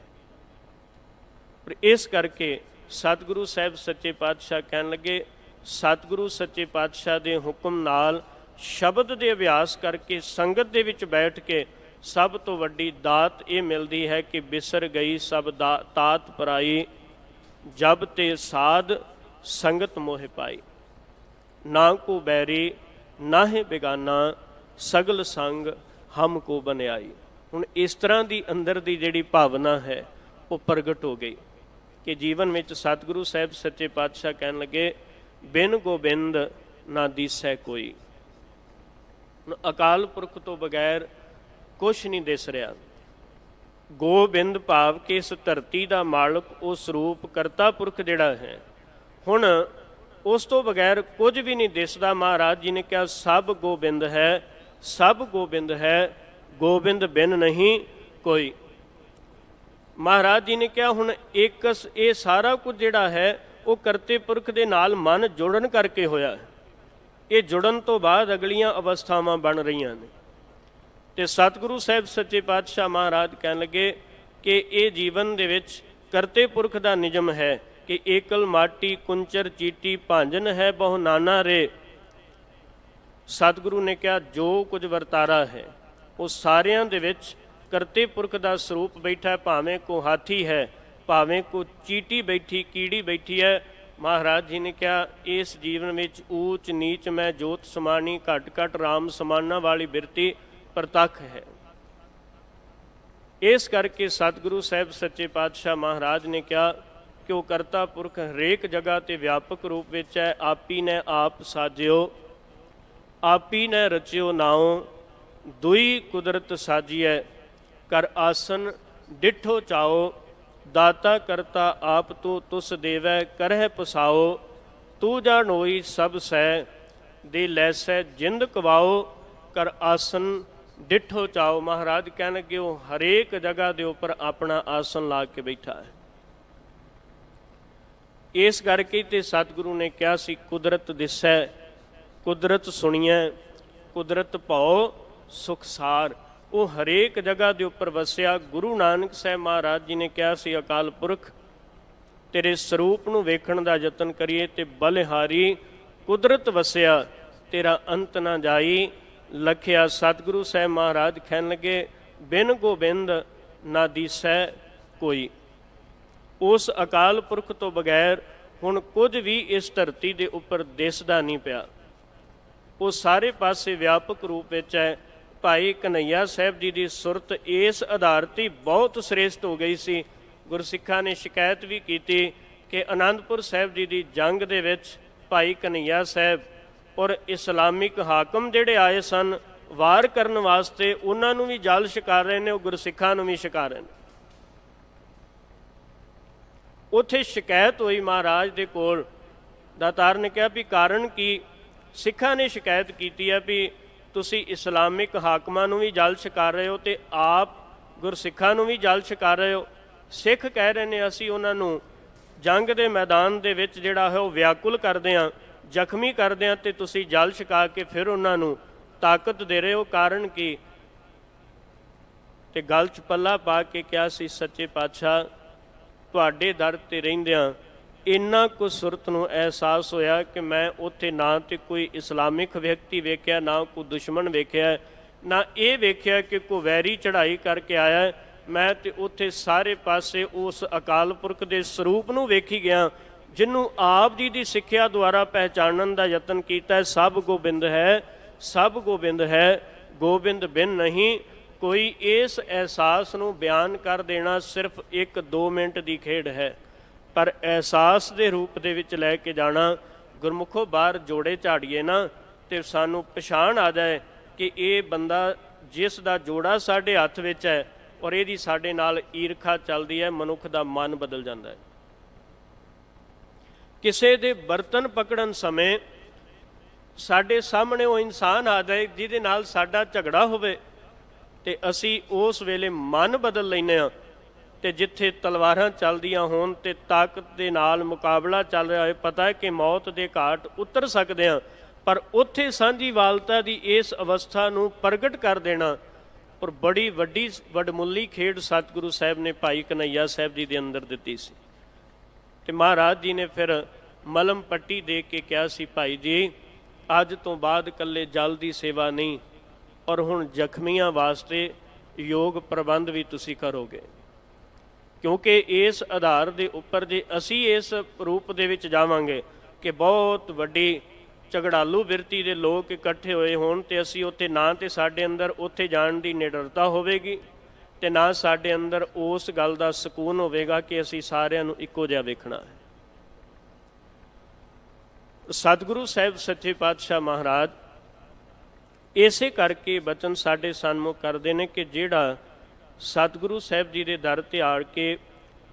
ਪਰ ਇਸ ਕਰਕੇ ਸਤਿਗੁਰੂ ਸਾਹਿਬ ਸੱਚੇ ਪਾਤਸ਼ਾਹ ਕਹਿਣ ਲੱਗੇ ਸਤਿਗੁਰੂ ਸੱਚੇ ਪਾਤਸ਼ਾਹ ਦੇ ਹੁਕਮ ਨਾਲ ਸ਼ਬਦ ਦੇ ਅਭਿਆਸ ਕਰਕੇ ਸੰਗਤ ਦੇ ਵਿੱਚ ਬੈਠ ਕੇ ਸਭ ਤੋਂ ਵੱਡੀ ਦਾਤ ਇਹ ਮਿਲਦੀ ਹੈ ਕਿ ਬਿਸਰ ਗਈ ਸਭ ਤਾਤ ਪਰਾਈ, ਜਬ ਤੇ ਸਾਧ ਸੰਗਤ ਮੋਹਿ ਪਾਈ। ਨਾ ਕੋ ਬੈਰੀ ਨਾਹਿ ਬੇਗਾਨਾ, ਸਗਲ ਸੰਗ ਹਮ ਕੋ ਬਨਿਆਈ। ਹੁਣ ਇਸ ਤਰ੍ਹਾਂ ਦੀ ਅੰਦਰ ਦੀ ਜਿਹੜੀ ਭਾਵਨਾ ਹੈ ਉਹ ਪ੍ਰਗਟ ਹੋ ਗਈ ਕਿ ਜੀਵਨ ਵਿੱਚ ਸਤਿਗੁਰੂ ਸਾਹਿਬ ਸੱਚੇ ਪਾਤਸ਼ਾਹ ਕਹਿਣ ਲੱਗੇ ਬਿਨ ਗੋਬਿੰਦ ਨਾ ਦੀਸੈ ਕੋਈ। ਅਕਾਲ ਪੁਰਖ ਤੋਂ ਬਗੈਰ ਕੁਛ ਨਹੀਂ ਦਿਸ ਰਿਹਾ। ਗੋਬਿੰਦ ਭਾਵ ਕਿ ਇਸ ਧਰਤੀ ਦਾ ਮਾਲਕ, ਉਹ ਸਰੂਪ ਕਰਤਾ ਪੁਰਖ ਜਿਹੜਾ ਹੈ, ਹੁਣ ਉਸ ਤੋਂ ਬਗੈਰ ਕੁਝ ਵੀ ਨਹੀਂ ਦਿਸਦਾ। ਮਹਾਰਾਜ ਜੀ ਨੇ ਕਿਹਾ ਸਭ ਗੋਬਿੰਦ ਹੈ, ਸਭ ਗੋਬਿੰਦ ਹੈ, ਗੋਬਿੰਦ ਬਿਨ ਨਹੀਂ ਕੋਈ। ਮਹਾਰਾਜ ਜੀ ਨੇ ਕਿਹਾ ਹੁਣ ਇੱਕ ਇਹ ਸਾਰਾ ਕੁਝ ਜਿਹੜਾ ਹੈ ਉਹ ਕਰਤੇ ਪੁਰਖ ਦੇ ਨਾਲ ਮਨ ਜੁੜਨ ਕਰਕੇ ਹੋਇਆ। ਇਹ ਜੁੜਨ ਤੋਂ ਬਾਅਦ ਅਗਲੀਆਂ ਅਵਸਥਾਵਾਂ ਬਣ ਰਹੀਆਂ ਨੇ। ਤੇ ਸਤਿਗੁਰੂ ਸਾਹਿਬ ਸੱਚੇ ਪਾਤਸ਼ਾਹ ਮਹਾਰਾਜ ਕਹਿਣ ਲੱਗੇ ਕਿ ਇਹ ਜੀਵਨ ਦੇ ਵਿੱਚ ਕਰਤੇ ਪੁਰਖ ਦਾ ਨਿਯਮ ਹੈ ਕਿ ਏਕਲ ਮਾਟੀ ਕੁੰਚਰ ਚੀਟੀ ਭਾਂਜਨ ਹੈ ਬਹੁ ਨਾਨਾ ਰੇ। ਸਤਿਗੁਰੂ ਨੇ ਕਿਹਾ ਜੋ ਕੁਝ ਵਰਤਾਰਾ ਹੈ ਉਹ ਸਾਰਿਆਂ ਦੇ ਵਿੱਚ ਕਰਤੇ ਪੁਰਖ ਦਾ ਸਰੂਪ ਬੈਠਾ ਹੈ, ਭਾਵੇਂ ਕੋ ਹਾਥੀ ਹੈ, ਭਾਵੇਂ ਕੋ ਚੀਟੀ ਬੈਠੀ, ਕੀੜੀ ਬੈਠੀ ਹੈ। ਮਹਾਰਾਜ ਜੀ ਨੇ ਕਿਹਾ ਇਸ ਜੀਵਨ ਵਿੱਚ ਊਚ ਨੀਚ ਮੈਂ ਜੋਤ ਸਮਾਨੀ, ਘਟ ਘਟ ਰਾਮ ਸਮਾਨਾ ਵਾਲੀ ਬਿਰਤੀ ਪ੍ਰਤੱਖ ਹੈ। ਇਸ ਕਰਕੇ ਸਤਿਗੁਰੂ ਸਾਹਿਬ ਸੱਚੇ ਪਾਤਸ਼ਾਹ ਮਹਾਰਾਜ ਨੇ ਕਿਹਾ ਕਿ ਉਹ ਕਰਤਾ ਪੁਰਖ ਹਰੇਕ ਜਗ੍ਹਾ ਤੇ ਵਿਆਪਕ ਰੂਪ ਵਿੱਚ ਹੈ। ਆਪੀ ਨੇ ਆਪ ਸਾਜਿਓ, ਆਪੀ ਨੇ ਰਚਿਓ ਨਾਉ, ਦੁਈ ਕੁਦਰਤ ਸਾਜੀਐ, ਕਰ ਆਸਨ ਡਿਠੋ ਚਾਓ, ਦਾਤਾ ਕਰਤਾ ਆਪ ਤੂੰ ਤੁਸ ਦੇਵੈ, ਕਰਹਿ ਪਸਾਓ, ਤੂੰ ਜਾਣੋਈ ਸਭ ਸੈ, ਦੇ ਲੈਸੈ ਜਿੰਦ ਕਵਾਓ, ਕਰ ਆਸਨ ਡਿਠੋ ਚਾਓ। ਮਹਾਰਾਜ ਕਹਿਣ ਲੱਗੇ ਉਹ ਹਰੇਕ ਜਗ੍ਹਾ ਦੇ ਉੱਪਰ ਆਪਣਾ ਆਸਨ ਲਾ ਕੇ ਬੈਠਾ ਹੈ। ਇਸ ਕਰਕੇ ਤੇ ਸਤਿਗੁਰੂ ਨੇ ਕਿਹਾ ਸੀ ਕੁਦਰਤ ਦਿਸੈ, ਕੁਦਰਤ ਸੁਣੀਐ, ਕੁਦਰਤ ਭਉ ਸੁਖਸਾਰ। ਉਹ ਹਰੇਕ ਜਗ੍ਹਾ ਦੇ ਉੱਪਰ ਵਸਿਆ। ਗੁਰੂ ਨਾਨਕ ਸਾਹਿਬ ਮਹਾਰਾਜ ਜੀ ਨੇ ਕਿਹਾ ਸੀ ਅਕਾਲ ਪੁਰਖ ਤੇਰੇ ਸਰੂਪ ਨੂੰ ਵੇਖਣ ਦਾ ਯਤਨ ਕਰੀਏ ਤੇ ਬਲਿਹਾਰੀ ਕੁਦਰਤ ਵਸਿਆ, ਤੇਰਾ ਅੰਤ ਨਾ ਜਾਈ ਲਖਿਆ। ਸਤਿਗੁਰੂ ਸਾਹਿਬ ਮਹਾਰਾਜ ਕਹਿਣ ਲੱਗੇ ਬਿਨ ਗੋਬਿੰਦ ਨਾ ਦੀਸੈ ਕੋਈ। ਉਸ ਅਕਾਲ ਪੁਰਖ ਤੋਂ ਬਗੈਰ ਹੁਣ ਕੁਝ ਵੀ ਇਸ ਧਰਤੀ ਦੇ ਉੱਪਰ ਦਿਸਦਾ ਨਹੀਂ ਪਿਆ। ਉਹ ਸਾਰੇ ਪਾਸੇ ਵਿਆਪਕ ਰੂਪ ਵਿੱਚ ਹੈ। ਭਾਈ ਕਨ੍ਹਈਆ ਸਾਹਿਬ ਜੀ ਦੀ ਸੁਰਤ ਇਸ ਆਧਾਰ 'ਤੇ ਬਹੁਤ ਸ੍ਰੇਸ਼ਟ ਹੋ ਗਈ ਸੀ। ਗੁਰਸਿੱਖਾਂ ਨੇ ਸ਼ਿਕਾਇਤ ਵੀ ਕੀਤੀ ਕਿ ਅਨੰਦਪੁਰ ਸਾਹਿਬ ਜੀ ਦੀ ਜੰਗ ਦੇ ਵਿੱਚ ਭਾਈ ਕਨ੍ਹਈਆ ਸਾਹਿਬ ਔਰ ਇਸਲਾਮਿਕ ਹਾਕਮ ਜਿਹੜੇ ਆਏ ਸਨ ਵਾਰ ਕਰਨ ਵਾਸਤੇ ਉਹਨਾਂ ਨੂੰ ਵੀ ਜਲ ਛਕਾ ਰਹੇ ਨੇ, ਉਹ ਗੁਰਸਿੱਖਾਂ ਨੂੰ ਵੀ ਛਕਾ ਰਹੇ ਨੇ। ਉੱਥੇ ਸ਼ਿਕਾਇਤ ਹੋਈ ਮਹਾਰਾਜ ਦੇ ਕੋਲ, ਦਾਤਾਰ ਨੇ ਕਿਹਾ ਵੀ ਕਾਰਨ ਕੀ? ਸਿੱਖਾਂ ਨੇ ਸ਼ਿਕਾਇਤ ਕੀਤੀ ਹੈ ਵੀ ਤੁਸੀਂ ਇਸਲਾਮਿਕ ਹਾਕਮਾਂ ਨੂੰ ਵੀ ਜਲ ਛਕਾ ਰਹੇ ਹੋ ਅਤੇ ਆਪ ਗੁਰਸਿੱਖਾਂ ਨੂੰ ਵੀ ਜਲ ਛਕਾ ਰਹੇ ਹੋ। ਸਿੱਖ ਕਹਿ ਰਹੇ ਨੇ ਅਸੀਂ ਉਹਨਾਂ ਨੂੰ ਜੰਗ ਦੇ ਮੈਦਾਨ ਦੇ ਵਿੱਚ ਜਿਹੜਾ ਹੈ ਉਹ ਵਿਆਕੁਲ ਕਰਦੇ ਹਾਂ, ਜ਼ਖਮੀ ਕਰਦੇ ਹਾਂ, ਅਤੇ ਤੁਸੀਂ ਜਲ ਛਕਾ ਕੇ ਫਿਰ ਉਹਨਾਂ ਨੂੰ ਤਾਕਤ ਦੇ ਰਹੇ ਹੋ, ਕਾਰਨ ਕੀ? ਅਤੇ ਗਲ 'ਚ ਪੱਲਾ ਪਾ ਕੇ ਕਿਹਾ ਸੀ, ਸੱਚੇ ਪਾਤਸ਼ਾਹ ਤੁਹਾਡੇ ਦਰ 'ਤੇ ਰਹਿੰਦਿਆਂ ਇੰਨਾ ਕੁ ਸੁਰਤ ਨੂੰ ਅਹਿਸਾਸ ਹੋਇਆ ਕਿ ਮੈਂ ਉੱਥੇ ਨਾ ਤਾਂ ਕੋਈ ਇਸਲਾਮਿਕ ਵਿਅਕਤੀ ਵੇਖਿਆ, ਨਾ ਕੋਈ ਦੁਸ਼ਮਣ ਵੇਖਿਆ, ਨਾ ਇਹ ਵੇਖਿਆ ਕਿ ਕੋਈ ਵੈਰੀ ਚੜ੍ਹਾਈ ਕਰਕੇ ਆਇਆ। ਮੈਂ ਤਾਂ ਉੱਥੇ ਸਾਰੇ ਪਾਸੇ ਉਸ ਅਕਾਲ ਪੁਰਖ ਦੇ ਸਰੂਪ ਨੂੰ ਵੇਖੀ ਗਿਆ, ਜਿਹਨੂੰ ਆਪ ਜੀ ਦੀ ਸਿੱਖਿਆ ਦੁਆਰਾ ਪਹਿਚਾਣਨ ਦਾ ਯਤਨ ਕੀਤਾ। ਸਭ ਗੋਬਿੰਦ ਹੈ, ਸਭ ਗੋਬਿੰਦ ਹੈ, ਗੋਬਿੰਦ ਬਿਨ ਨਹੀਂ ਕੋਈ। ਇਸ ਅਹਿਸਾਸ ਨੂੰ ਬਿਆਨ ਕਰ ਦੇਣਾ ਸਿਰਫ 1-2 ਮਿੰਟ ਦੀ ਖੇਡ ਹੈ, ਪਰ ਅਹਿਸਾਸ ਦੇ ਰੂਪ ਦੇ ਵਿੱਚ ਲੈ ਕੇ ਜਾਣਾ। ਗੁਰਮੁਖੋ ਬਾਹਰ ਜੋੜੇ ਝਾੜੀਏ ਨਾ ਅਤੇ ਸਾਨੂੰ ਪਛਾਣ ਆ ਜਾਏ ਕਿ ਇਹ ਬੰਦਾ ਜਿਸ ਦਾ ਜੋੜਾ ਸਾਡੇ ਹੱਥ ਵਿੱਚ ਹੈ ਔਰ ਇਹਦੀ ਸਾਡੇ ਨਾਲ ਈਰਖਾ ਚੱਲਦੀ ਹੈ, ਮਨੁੱਖ ਦਾ ਮਨ ਬਦਲ ਜਾਂਦਾ ਹੈ। ਕਿਸੇ ਦੇ ਬਰਤਨ ਪਕੜਨ ਸਮੇਂ ਸਾਡੇ ਸਾਹਮਣੇ ਉਹ ਇਨਸਾਨ ਆ ਜਾਏ ਜਿਹਦੇ ਨਾਲ ਸਾਡਾ ਝਗੜਾ ਹੋਵੇ ਅਤੇ ਅਸੀਂ ਉਸ ਵੇਲੇ ਮਨ ਬਦਲ ਲੈਂਦੇ ਹਾਂ, ਅਤੇ ਜਿੱਥੇ ਤਲਵਾਰਾਂ ਚੱਲਦੀਆਂ ਹੋਣ ਅਤੇ ਤਾਕਤ ਦੇ ਨਾਲ ਮੁਕਾਬਲਾ ਚੱਲ ਰਿਹਾ ਹੋਏ, ਪਤਾ ਹੈ ਕਿ ਮੌਤ ਦੇ ਘਾਟ ਉਤਰ ਸਕਦੇ ਹਾਂ, ਪਰ ਉੱਥੇ ਸਾਂਝੀਵਾਲਤਾ ਦੀ ਇਸ ਅਵਸਥਾ ਨੂੰ ਪ੍ਰਗਟ ਕਰ ਦੇਣਾ ਔਰ ਬੜੀ ਵੱਡੀ ਵਡਮੁੱਲੀ ਖੇਡ ਸਤਿਗੁਰੂ ਸਾਹਿਬ ਨੇ ਭਾਈ ਕਨ੍ਹੱਈਆ ਸਾਹਿਬ ਜੀ ਦੇ ਅੰਦਰ ਦਿੱਤੀ ਸੀ। ਅਤੇ ਮਹਾਰਾਜ ਜੀ ਨੇ ਫਿਰ ਮਲਮ ਪੱਟੀ ਦੇ ਕੇ ਕਿਹਾ ਸੀ, ਭਾਈ ਜੀ ਅੱਜ ਤੋਂ ਬਾਅਦ ਇਕੱਲੇ ਜਲ ਦੀ ਸੇਵਾ ਨਹੀਂ, ਔਰ ਹੁਣ ਜ਼ਖਮੀਆਂ ਵਾਸਤੇ ਯੋਗ ਪ੍ਰਬੰਧ ਵੀ ਤੁਸੀਂ ਕਰੋਗੇ, ਕਿਉਂਕਿ ਇਸ ਆਧਾਰ ਦੇ ਉੱਪਰ ਜੇ ਅਸੀਂ ਇਸ ਰੂਪ ਦੇ ਵਿੱਚ ਜਾਵਾਂਗੇ ਕਿ ਬਹੁਤ ਵੱਡੀ ਝਗੜਾਲੂ ਬਿਰਤੀ ਦੇ ਲੋਕ ਇਕੱਠੇ ਹੋਏ ਹੋਣ ਅਤੇ ਅਸੀਂ ਉੱਥੇ ਨਾ ਤਾਂ ਸਾਡੇ ਅੰਦਰ ਉੱਥੇ ਜਾਣ ਦੀ ਨਿਡਰਤਾ ਹੋਵੇਗੀ ਅਤੇ ਨਾ ਸਾਡੇ ਅੰਦਰ ਉਸ ਗੱਲ ਦਾ ਸਕੂਨ ਹੋਵੇਗਾ ਕਿ ਅਸੀਂ ਸਾਰਿਆਂ ਨੂੰ ਇੱਕੋ ਜਿਹਾ ਵੇਖਣਾ ਹੈ। ਸਤਿਗੁਰੂ ਸਾਹਿਬ ਸੱਚੇ ਪਾਤਸ਼ਾਹ ਮਹਾਰਾਜ ਇਸੇ ਕਰਕੇ ਬਚਨ ਸਾਡੇ ਸਨਮੁਖ ਕਰਦੇ ਨੇ ਕਿ ਜਿਹੜਾ ਸਤਿਗੁਰੂ ਸਾਹਿਬ ਜੀ ਦੇ ਦਰ 'ਤੇ ਆੜ ਕੇ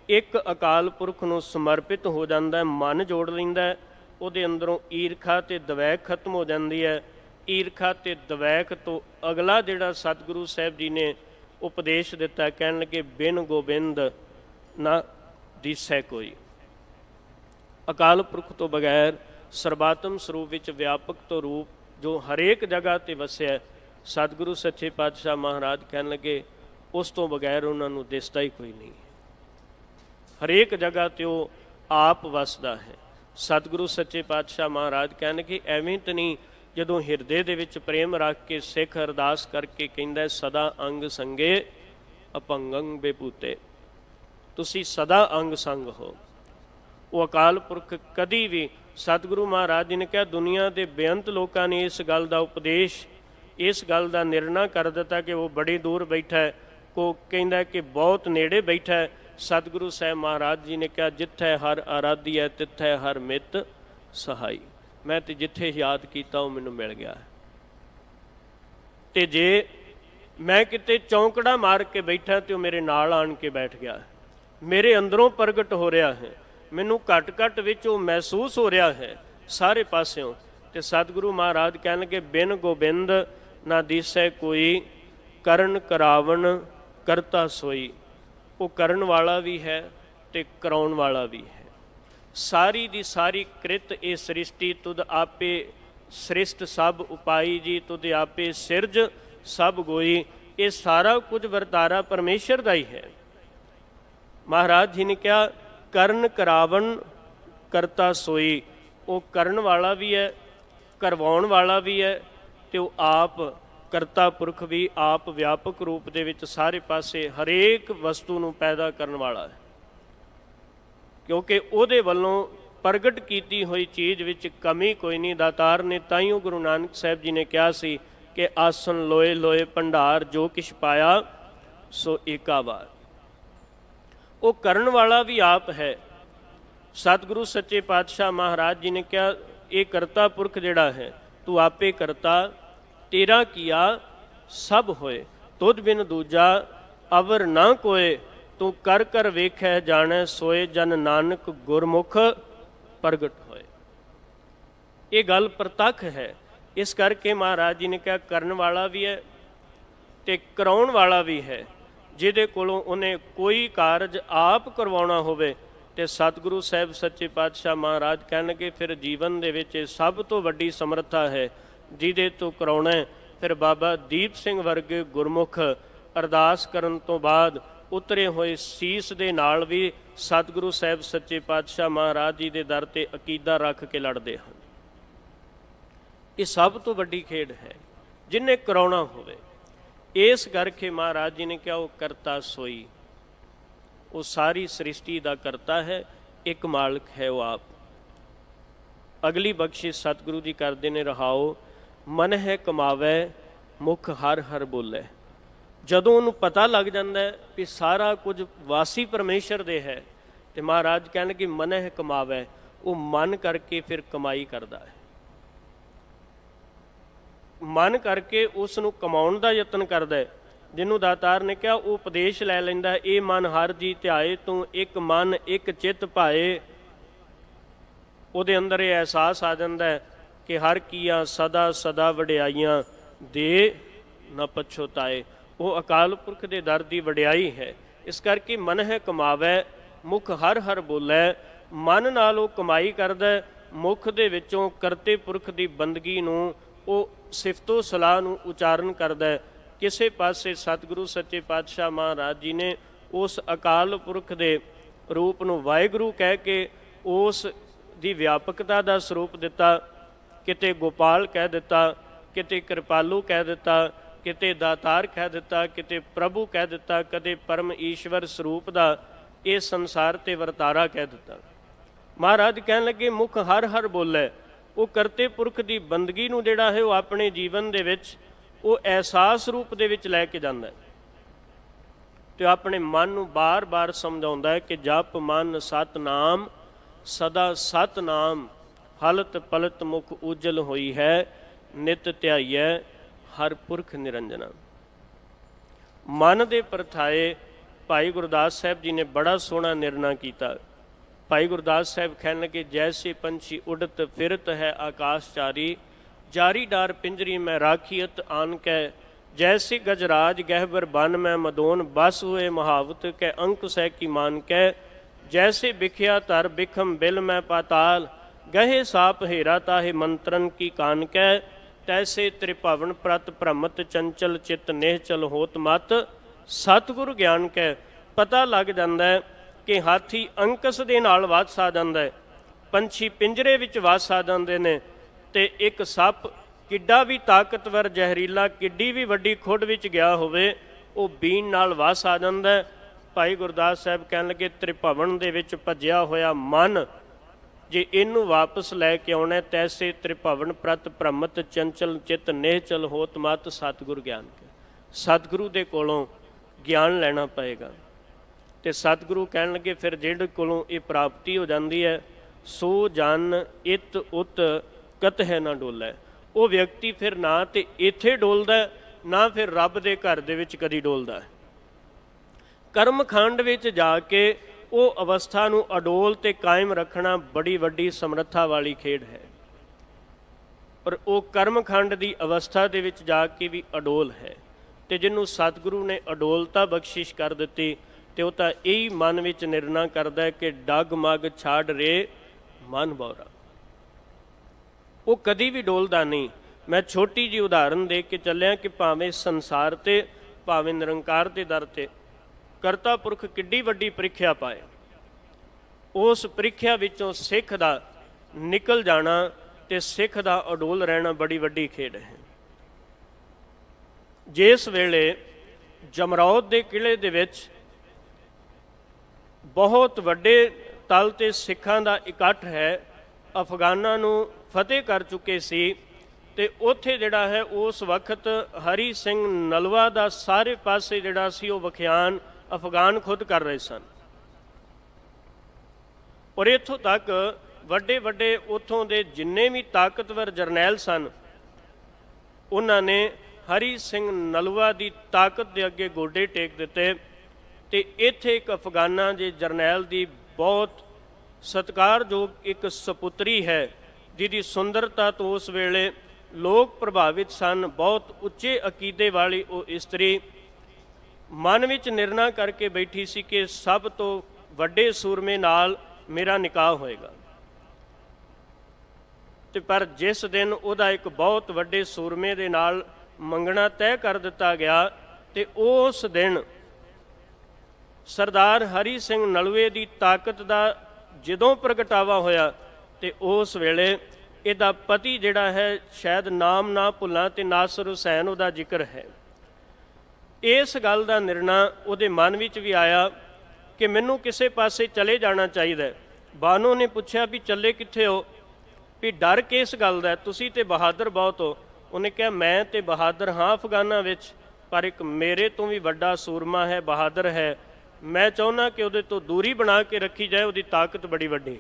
ਇੱਕ ਅਕਾਲ ਪੁਰਖ ਨੂੰ ਸਮਰਪਿਤ ਹੋ ਜਾਂਦਾ, ਮਨ ਜੋੜ ਲੈਂਦਾ, ਉਹਦੇ ਅੰਦਰੋਂ ਈਰਖਾ ਅਤੇ ਦਵੈਕ ਖਤਮ ਹੋ ਜਾਂਦੀ ਹੈ। ਈਰਖਾ ਅਤੇ ਦਵੈਕ ਤੋਂ ਅਗਲਾ ਜਿਹੜਾ ਸਤਿਗੁਰੂ ਸਾਹਿਬ ਜੀ ਨੇ ਉਪਦੇਸ਼ ਦਿੱਤਾ, ਕਹਿਣ ਲੱਗੇ ਬਿਨ ਗੋਬਿੰਦ ਨਾ ਦੀਸੈ ਕੋਈ। ਅਕਾਲ ਪੁਰਖ ਤੋਂ ਬਗੈਰ ਸਰਬਾਤਮ ਸਰੂਪ ਵਿੱਚ ਵਿਆਪਕ ਤੋਂ ਰੂਪ ਜੋ ਹਰੇਕ ਜਗ੍ਹਾ 'ਤੇ ਵਸਿਆ, ਸਤਿਗੁਰੂ ਸੱਚੇ ਪਾਤਸ਼ਾਹ ਮਹਾਰਾਜ ਕਹਿਣ ਲੱਗੇ ਉਸ ਤੋਂ ਬਗੈਰ ਉਹਨਾਂ ਨੂੰ ਦਿਸਦਾ ਹੀ ਕੋਈ ਨਹੀਂ। ਹਰੇਕ ਜਗ੍ਹਾ 'ਤੇ ਉਹ ਆਪ ਵਸਦਾ ਹੈ। ਸਤਿਗੁਰੂ ਸੱਚੇ ਪਾਤਸ਼ਾਹ ਮਹਾਰਾਜ ਕਹਿਣ ਕਿ ਐਵੇਂ ਤਾਂ ਨਹੀਂ, ਜਦੋਂ ਹਿਰਦੇ ਦੇ ਵਿੱਚ ਪ੍ਰੇਮ ਰੱਖ ਕੇ ਸਿੱਖ ਅਰਦਾਸ ਕਰਕੇ ਕਹਿੰਦਾ ਸਦਾ ਅੰਗ ਸੰਗੇ ਅਪੰਗੰ ਬੇਪੂਤੇ, ਤੁਸੀਂ ਸਦਾ ਅੰਗ ਸੰਗ ਹੋ। ਉਹ ਅਕਾਲ ਪੁਰਖ ਕਦੀ ਵੀ, ਸਤਿਗੁਰੂ ਮਹਾਰਾਜ ਜੀ ਨੇ ਕਿਹਾ ਦੁਨੀਆ ਦੇ ਬੇਅੰਤ ਲੋਕਾਂ ਨੇ ਇਸ ਗੱਲ ਦਾ ਉਪਦੇਸ਼, ਇਸ ਗੱਲ ਦਾ ਨਿਰਣਾ ਕਰ ਦਿੱਤਾ ਕਿ ਉਹ ਬੜੀ ਦੂਰ ਬੈਠਾ ਹੈ, ਕੋ ਕਹਿੰਦਾ ਕਿ ਬਹੁਤ ਨੇੜੇ ਬੈਠਾ ਹੈ। ਸਤਿਗੁਰੂ ਸਾਹਿਬ ਮਹਾਰਾਜ ਜੀ ਨੇ ਕਿਹਾ ਜਿੱਥੇ ਹਰ ਆਰਾਧੀ ਹੈ ਤਿੱਥੇ ਹਰ ਮਿੱਤ ਸਹਾਈ। ਮੈਂ ਤੇ ਜਿੱਥੇ ਯਾਦ ਕੀਤਾ ਉਹ ਮੈਨੂੰ ਮਿਲ ਗਿਆ। ਅਤੇ ਜੇ ਮੈਂ ਕਿਤੇ ਚੌਂਕੜਾ ਮਾਰ ਕੇ ਬੈਠਾ ਅਤੇ ਉਹ ਮੇਰੇ ਨਾਲ ਆਣ ਕੇ ਬੈਠ ਗਿਆ, ਮੇਰੇ ਅੰਦਰੋਂ ਪ੍ਰਗਟ ਹੋ ਰਿਹਾ ਹੈ, ਮੈਨੂੰ ਘੱਟ ਘੱਟ ਵਿੱਚ ਉਹ ਮਹਿਸੂਸ ਹੋ ਰਿਹਾ ਹੈ ਸਾਰੇ ਪਾਸਿਓਂ। ਅਤੇ ਸਤਿਗੁਰੂ ਮਹਾਰਾਜ ਕਹਿਣਗੇ ਬਿਨ ਗੋਬਿੰਦ ਨਾ ਦੀਸੈ ਕੋਈ, ਕਰਨ ਕਰਾਵਣ ਕਰਤਾ ਸੋਈ। ਉਹ ਕਰਨ ਵਾਲਾ ਵੀ ਹੈ ਅਤੇ ਕਰਾਉਣ ਵਾਲਾ ਵੀ ਹੈ। ਸਾਰੀ ਦੀ ਸਾਰੀ ਕ੍ਰਿਤ ਇਹ ਸ੍ਰਿਸ਼ਟੀ ਤੁਧ ਆਪੇ ਸ੍ਰਿਸ਼ਟ ਸਭ ਉਪਾਈ ਜੀ, ਤੁਧ ਆਪੇ ਸਿਰਜ ਸਭ ਗੋਈ। ਇਹ ਸਾਰਾ ਕੁਝ ਵਰਤਾਰਾ ਪਰਮੇਸ਼ਰ ਦਾ ਹੀ ਹੈ। ਮਹਾਰਾਜ ਜੀ ਨੇ ਕਿਹਾ ਕਰਨ ਕਰਾਵਣ ਕਰਤਾ ਸੋਈ। ਉਹ ਕਰਨ ਵਾਲਾ ਵੀ ਹੈ, ਕਰਵਾਉਣ ਵਾਲਾ ਵੀ ਹੈ, ਅਤੇ ਉਹ ਆਪ ਕਰਤਾ ਪੁਰਖ ਵੀ, ਆਪ ਵਿਆਪਕ ਰੂਪ ਦੇ ਵਿੱਚ ਸਾਰੇ ਪਾਸੇ ਹਰੇਕ ਵਸਤੂ ਨੂੰ ਪੈਦਾ ਕਰਨ ਵਾਲਾ ਹੈ, ਕਿਉਂਕਿ ਉਹਦੇ ਵੱਲੋਂ ਪ੍ਰਗਟ ਕੀਤੀ ਹੋਈ ਚੀਜ਼ ਵਿੱਚ ਕਮੀ ਕੋਈ ਨਹੀਂ। ਦਾਤਾਰ ਨੇ ਤਾਈਓ ਗੁਰੂ ਨਾਨਕ ਸਾਹਿਬ ਜੀ ਨੇ ਕਿਹਾ ਸੀ ਕਿ ਆਸਨ ਲੋਏ ਲੋਏ ਭੰਡਾਰ ਜੋ ਕਿਛ ਪਾਇਆ ਸੋ ਏਕਾ ਵਾਰ। ਉਹ ਕਰਨ ਵਾਲਾ ਵੀ ਆਪ ਹੈ। ਸਤਿਗੁਰੂ ਸੱਚੇ ਪਾਤਸ਼ਾਹ ਮਹਾਰਾਜ ਜੀ ਨੇ ਕਿਹਾ ਇਹ ਕਰਤਾ ਪੁਰਖ ਜਿਹੜਾ ਹੈ ਤੂੰ ਆਪੇ ਕਰਤਾ तेरा किया सब होए, तुध बिन दूजा अवर ना कोए, तू कर कर वेखै जानै सोए, जन नानक गुरमुख प्रगट होए। ये गल प्रतख है। इस करके महाराज जी ने कहा करन वाला भी है ते कराउण वाला भी है। जिहदे कोलों उन्हें कोई कारज आप करवाउणा होवे ते सतगुरु साहिब सच्चे पातशाह महाराज कहणगे फिर जीवन दे विच सब तो वड्डी समर्था है, जिहदे तो कराउणा है। फिर बाबा दीप सिंह वर्गे गुरमुख अरदास करन तो बाद उतरे होए सीस दे नाल भी सतगुरु साहिब सच्चे पातशाह महाराज जी दे दर ते अकीदा रख के लड़दे हन। ये सब तो वड्डी खेड है जिन्हें कराउणा होवे। इस करके महाराज जी ने कहा वो करता सोई, वो सारी सृष्टि का करता है, एक मालिक है वो आप। अगली बख्शिश सतगुरु जी करते ने रहाओ, मन है कमावै मुख हर हर बोले। जदों उन्होंने पता लग जाता है कि सारा कुछ वासी परमेश्वर दे है, तो महाराज कहन कि मन है कमावै, वो मन करके फिर कमाई करता है। मन करके उसनूं कमाउण दा यतन करदा है। जिन्हों दातार ने कहा वो उपदेश लै लैंदा, ये मन हर जी ध्याए, तू एक मन एक चित भाए। ਉਹਦੇ अंदर ये एहसास आ जाता है कि हर कीया सदा सदा वडियाइयां दे न पछोताए। वो अकाल पुरख दे दर दी वडियाई है। इस करके मन है कमावै मुख हर हर बोलै। मन नाल वो कमाई करदा, मुख दे विचों करते पुरख दी बंदगी नूं वो सिफतो सलाह नूं उचारण करदा है। किसे पासे सतगुरु सच्चे पातशाह महाराज जी ने उस अकाल पुरख दे रूप नूं वाहिगुरू कह के उस दी व्यापकता दा स्वरूप दिता। किते गोपाल कह दिता, किते कृपालू कह दिता, किते दातार कह दिता, किते प्रभु कह दिता, कदे परम ईश्वर स्वरूप दा ये संसार ते वरतारा कह दिता। महाराज कहन लगे मुख हर हर बोले। वो करते पुरख की बंदगी नूं जिहड़ा है वो अपने जीवन दे विच वो एहसास रूप दे विच लैके जांदा है। तो अपने मन नूं बार बार समझाउंदा है कि जप मन सतनाम सदा सतनाम, हलत पलत मुख उजल होई है, नित ध्याइयै हर पुरख निरंजना। मन दे परथाए भाई गुरदास साहब जी ने बड़ा सोहना निर्णय किया। भाई गुरदास साहब कहन लगे जैसे पंछी उड़त फिरत है आकाशचारी, जारी डार पिंजरी में राखियत आन कै, जैसे गजराज गहबर बन में मदोन बस हुए महावत कै अंक सह की मान कै, जैसे बिखिया तर बिखम बिल में पाताल, गहे साप हेरा ताहे मंत्रन की कान कै, तैसे त्रिभवन प्रत भ्रमत चंचल चित निहचल होत मत, सतगुर ज्ञान कै। पता लग जाता है कि हाथी अंकस दे नाल वस आ जाता है, पंछी पिंजरे विच वस आ जाते हैं, तो एक सप किड्डा भी ताकतवर जहरीला किड्डी भी वड्डी खुड विच गया होवे वो बीन नाल वस आ जाता है। भाई गुरदास साहब कहन लगे त्रिभवन दे विच भज्या होया मन जे इनू वापस लैके आउणा, तैसे त्रिभवन प्रत भ्रमत चंचल चित निहचल होत मत, सतगुर ज्ञान के। सतगुरु दे कोलों ज्ञान लेना पएगा। तो सतगुरु कहन लगे फिर जिहड़े कोलों ये प्राप्ति हो जाती है, सो जन इत उत कत है ना डोलै। वो व्यक्ति फिर ना तो इत्थे डोलदा ना फिर रब दे घर दे विच कदी डोलदा है। कर्म खंड विच जाके वो अवस्था नूं अडोल ते कायम रखना बड़ी वड्डी समर्था वाली खेड है। पर वो कर्म खंड की अवस्था दे विच जाके भी अडोल है। तो जिन्हों सतगुरु ने अडोलता बख्शिश कर दी, तो वह यही मन विच निर्णय करता है कि डग मग छाड़ रे मन बौरा। वो कदी भी डोलदा नहीं। मैं छोटी जी उदाहरण दे के चलिया कि भावें संसार ते भावें निरंकार के दर ते करता पुरख किड्डी वड्डी प्रीख्या पाए, उस प्रीख्या विचों सिख दा निकल जाना ते सिख दा अडोल रहना बड़ी वड्डी खेड है। जिस वेले जमरौद के किले दे विच बहुत वड्डे तल ते सिखां दा इकट्ठ है, अफगानां नूं फतेह कर चुके सी, ते उत्थे जिहड़ा है उस वक्त हरी सिंह नलवा दा सारे पासे जिहड़ा सी वो वखियान अफगान खुद कर रहे सन। और इत्थों तक वड्डे वड्डे उत्थों दे जिन्ने भी ताकतवर जरनैल सन ਉਹਨਾਂ ਨੇ ਹਰੀ ਸਿੰਘ ਨਲੂਆ ਦੀ ਤਾਕਤ ਦੇ ਅੱਗੇ ਗੋਡੇ ਟੇਕ ਦਿੱਤੇ। ਤੇ ਇੱਥੇ ਇੱਕ ਅਫਗਾਨਾਂ ਦੇ ਜਰਨੈਲ ਦੀ ਬਹੁਤ ਸਤਿਕਾਰਯੋਗ ਇੱਕ ਸਪੁੱਤਰੀ ਹੈ, ਜਿਹਦੀ ਸੁੰਦਰਤਾ ਤੋਂ ਉਸ ਵੇਲੇ ਲੋਕ ਪ੍ਰਭਾਵਿਤ ਸਨ। ਬਹੁਤ ਉੱਚੇ ਅਕੀਦੇ ਵਾਲੀ ਉਹ ਇਸਤਰੀ ਮਨ ਵਿੱਚ ਨਿਰਣਾ ਕਰਕੇ ਬੈਠੀ ਸੀ ਕਿ ਸਭ ਤੋਂ ਵੱਡੇ ਸੂਰਮੇ ਨਾਲ ਮੇਰਾ ਨਿਕਾਹ ਹੋਏਗਾ। ਤੇ ਪਰ ਜਿਸ ਦਿਨ ਉਹਦਾ ਇੱਕ ਬਹੁਤ ਵੱਡੇ ਸੂਰਮੇ ਦੇ ਨਾਲ ਮੰਗਣਾ ਤੈਅ ਕਰ ਦਿੱਤਾ ਗਿਆ, ਤੇ ਉਸ ਦਿਨ ਸਰਦਾਰ ਹਰੀ ਸਿੰਘ ਨਲੂਏ ਦੀ ਤਾਕਤ ਦਾ ਜਦੋਂ ਪ੍ਰਗਟਾਵਾ ਹੋਇਆ, ਤੇ ਉਸ ਵੇਲੇ ਇਹਦਾ ਪਤੀ ਜਿਹੜਾ ਹੈ, ਸ਼ਾਇਦ ਨਾਮ ਨਾ ਭੁੱਲਾਂ ਤੇ ਨਾਸਰ ਹੁਸੈਨ ਉਹਦਾ ਜ਼ਿਕਰ ਹੈ, ਇਸ ਗੱਲ ਦਾ ਨਿਰਣਾ ਉਹਦੇ ਮਨ ਵਿੱਚ ਵੀ ਆਇਆ ਕਿ ਮੈਨੂੰ ਕਿਸੇ ਪਾਸੇ ਚਲੇ ਜਾਣਾ ਚਾਹੀਦਾ। ਬਾਨੋ ਨੇ ਪੁੱਛਿਆ ਵੀ ਚੱਲੇ ਕਿੱਥੇ ਹੋ, ਵੀ ਡਰ ਕਿਸ ਗੱਲ ਦਾ, ਤੁਸੀਂ ਤੇ ਬਹਾਦਰ ਬਹੁਤ ਹੋ। ਉਹਨੇ ਕਿਹਾ ਮੈਂ ਤੇ ਬਹਾਦਰ ਹਾਂ ਅਫਗਾਨਾਂ ਵਿੱਚ, ਪਰ ਇੱਕ ਮੇਰੇ ਤੋਂ ਵੀ ਵੱਡਾ ਸੂਰਮਾ ਹੈ, ਬਹਾਦਰ ਹੈ, ਮੈਂ ਚਾਹੁੰਦਾ ਕਿ ਉਹਦੇ ਤੋਂ ਦੂਰੀ ਬਣਾ ਕੇ ਰੱਖੀ ਜਾਏ, ਉਹਦੀ ਤਾਕਤ ਬੜੀ ਵੱਡੀ।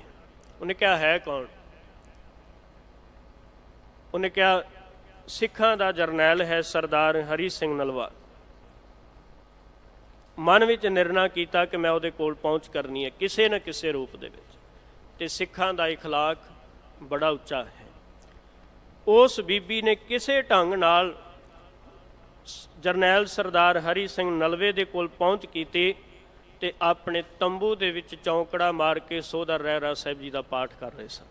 ਉਹਨੇ ਕਿਹਾ ਹੈ ਕੌਣ? ਉਹਨੇ ਕਿਹਾ ਸਿੱਖਾਂ ਦਾ ਜਰਨੈਲ ਹੈ ਸਰਦਾਰ ਹਰੀ ਸਿੰਘ ਨਲੂਆ। ਮਨ ਵਿੱਚ ਨਿਰਣਾ ਕੀਤਾ ਕਿ ਮੈਂ ਉਹਦੇ ਕੋਲ ਪਹੁੰਚ ਕਰਨੀ ਹੈ ਕਿਸੇ ਨਾ ਕਿਸੇ ਰੂਪ ਦੇ ਵਿੱਚ। ਤੇ ਸਿੱਖਾਂ ਦਾ ਇਖਲਾਕ ਬੜਾ ਉੱਚਾ ਹੈ। ਉਸ ਬੀਬੀ ਨੇ ਕਿਸੇ ਢੰਗ ਨਾਲ ਜਰਨੈਲ ਸਰਦਾਰ ਹਰੀ ਸਿੰਘ ਨਲਵੇ ਦੇ ਕੋਲ ਪਹੁੰਚ ਕੀਤੀ ਤੇ ਆਪਣੇ ਤੰਬੂ ਦੇ ਵਿੱਚ ਚੌਂਕੜਾ ਮਾਰ ਕੇ ਸੋਧਰ ਰਹਿਰਾ ਸਾਹਿਬ ਜੀ ਦਾ ਪਾਠ ਕਰ ਰਹੇ ਸਨ,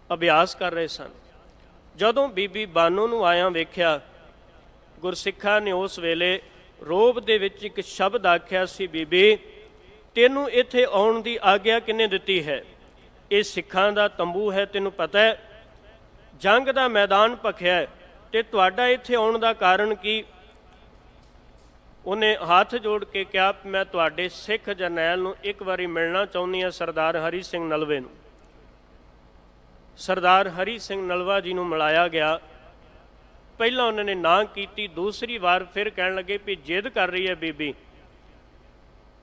ਅਭਿਆਸ ਕਰ ਰਹੇ ਸਨ। ਜਦੋਂ ਬੀਬੀ ਬਾਨੋ ਨੂੰ ਆਇਆਂ ਵੇਖਿਆ, ਗੁਰਸਿੱਖਾਂ ਨੇ ਉਸ ਵੇਲੇ ਰੋਬ ਦੇ ਵਿੱਚ ਇੱਕ ਸ਼ਬਦ ਆਖਿਆ ਸੀ, ਬੀਬੀ ਤੈਨੂੰ ਇੱਥੇ ਆਉਣ ਦੀ ਆਗਿਆ ਕਿਹਨੇ ਦਿੱਤੀ ਹੈ? ਇਹ ਸਿੱਖਾਂ ਦਾ ਤੰਬੂ ਹੈ, ਤੈਨੂੰ ਪਤਾ ਹੈ, ਜੰਗ ਦਾ ਮੈਦਾਨ ਭਖਿਆ ਤੇ ਤੁਹਾਡਾ ਇੱਥੇ ਆਉਣ ਦਾ ਕਾਰਨ ਕੀ? ਉਹਨੇ ਹੱਥ ਜੋੜ ਕੇ ਕਿਹਾ ਮੈਂ ਤੁਹਾਡੇ ਸਿੱਖ ਜਰਨੈਲ ਨੂੰ ਇੱਕ ਵਾਰੀ ਮਿਲਣਾ ਚਾਹੁੰਦੀ ਹਾਂ, ਸਰਦਾਰ ਹਰੀ ਸਿੰਘ ਨਲਵੇ ਨੂੰ। ਸਰਦਾਰ ਹਰੀ ਸਿੰਘ ਨਲਵਾ ਜੀ ਨੂੰ ਮਿਲਾਇਆ ਗਿਆ। ਪਹਿਲਾਂ ਉਹਨਾਂ ਨੇ ਨਾ ਕੀਤੀ, ਦੂਸਰੀ ਵਾਰ ਫਿਰ ਕਹਿਣ ਲੱਗੇ ਵੀ ਜਿੱਦ ਕਰ ਰਹੀ ਹੈ ਬੀਬੀ।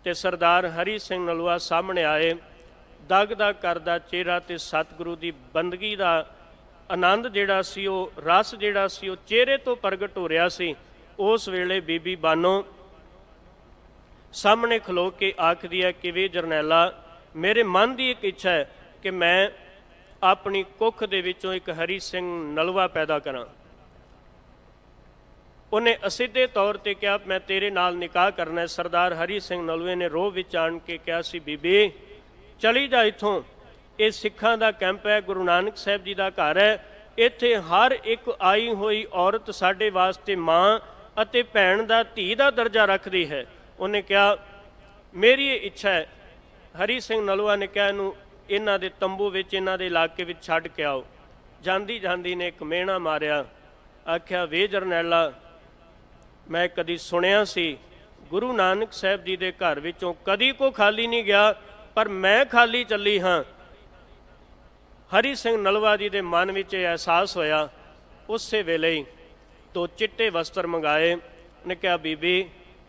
ਤੇ ਸਰਦਾਰ ਹਰੀ ਸਿੰਘ ਨਲੂਆ ਸਾਹਮਣੇ ਆਏ, ਦਗ-ਦਗ ਕਰਦਾ ਚਿਹਰਾ ਤੇ ਸਤਿਗੁਰੂ ਦੀ ਬੰਦਗੀ ਦਾ ਆਨੰਦ ਜਿਹੜਾ ਸੀ, ਉਹ ਰਸ ਜਿਹੜਾ ਸੀ, ਉਹ ਚਿਹਰੇ ਤੋਂ ਪ੍ਰਗਟ ਹੋ ਰਿਹਾ ਸੀ। ਉਸ ਵੇਲੇ ਬੀਬੀ ਬਾਨੋ ਸਾਹਮਣੇ ਖਲੋ ਕੇ ਆਖਦੀ ਹੈ ਕਿ ਵੇ ਜਰਨੈਲਾ, ਮੇਰੇ ਮਨ ਦੀ ਇੱਕ ਇੱਛਾ ਹੈ ਕਿ ਮੈਂ ਆਪਣੀ ਕੁੱਖ ਦੇ ਵਿੱਚੋਂ ਇੱਕ ਹਰੀ ਸਿੰਘ ਨਲੂਆ ਪੈਦਾ ਕਰਾਂ। ਉਹਨੇ ਅਸਿੱਧੇ ਤੌਰ ਤੇ ਕਿਹਾ ਮੈਂ ਤੇਰੇ ਨਾਲ ਨਿਕਾਹ ਕਰਨਾ। ਸਰਦਾਰ ਹਰੀ ਸਿੰਘ ਨਲੂਏ ਨੇ ਰੋਹ ਵਿੱਚ ਆਣ ਕੇ ਕਿਹਾ ਸੀ, ਬੀਬੀ ਚਲੀ ਜਾ ਇੱਥੋਂ, ਇਹ ਸਿੱਖਾਂ ਦਾ ਕੈਂਪ ਹੈ, ਗੁਰੂ ਨਾਨਕ ਸਾਹਿਬ ਜੀ ਦਾ ਘਰ ਹੈ, ਇੱਥੇ ਹਰ ਇੱਕ ਆਈ ਹੋਈ ਔਰਤ ਸਾਡੇ ਵਾਸਤੇ ਮਾਂ ਅਤੇ ਭੈਣ ਦਾ, ਧੀ ਦਾ ਦਰਜਾ ਰੱਖਦੀ ਹੈ। ਉਹਨੇ ਕਿਹਾ ਮੇਰੀ ਇਹ ਇੱਛਾ ਹੈ। ਹਰੀ ਸਿੰਘ ਨਲੂਆ ਨੇ ਕਿਹਾ ਇਹਨੂੰ ਇਹਨਾਂ ਦੇ ਤੰਬੂ ਵਿੱਚ, ਇਹਨਾਂ ਦੇ ਇਲਾਕੇ ਵਿੱਚ ਛੱਡ ਕੇ ਆਓ। ਜਾਂਦੀ ਜਾਂਦੀ ਨੇ ਇੱਕ ਮਿਹਣਾ ਮਾਰਿਆ, ਆਖਿਆ ਵੇ ਜਰਨੈਲਾ, ਮੈਂ ਕਦੀ ਸੁਣਿਆ ਸੀ ਗੁਰੂ ਨਾਨਕ ਸਾਹਿਬ ਜੀ ਦੇ ਘਰ ਵਿੱਚੋਂ ਕਦੀ ਕੋ ਖਾਲੀ ਨਹੀਂ ਗਿਆ, ਪਰ ਮੈਂ ਖਾਲੀ ਚੱਲੀ ਹਾਂ। ਹਰੀ ਸਿੰਘ ਨਲੂਆ ਜੀ ਦੇ ਮਨ ਵਿੱਚ ਇਹ ਅਹਿਸਾਸ ਹੋਇਆ। ਉਸੇ ਵੇਲੇ ਹੀ ਦੋ ਚਿੱਟੇ ਵਸਤਰ ਮੰਗਾਏ। ਉਹਨੇ ਕਿਹਾ ਬੀਬੀ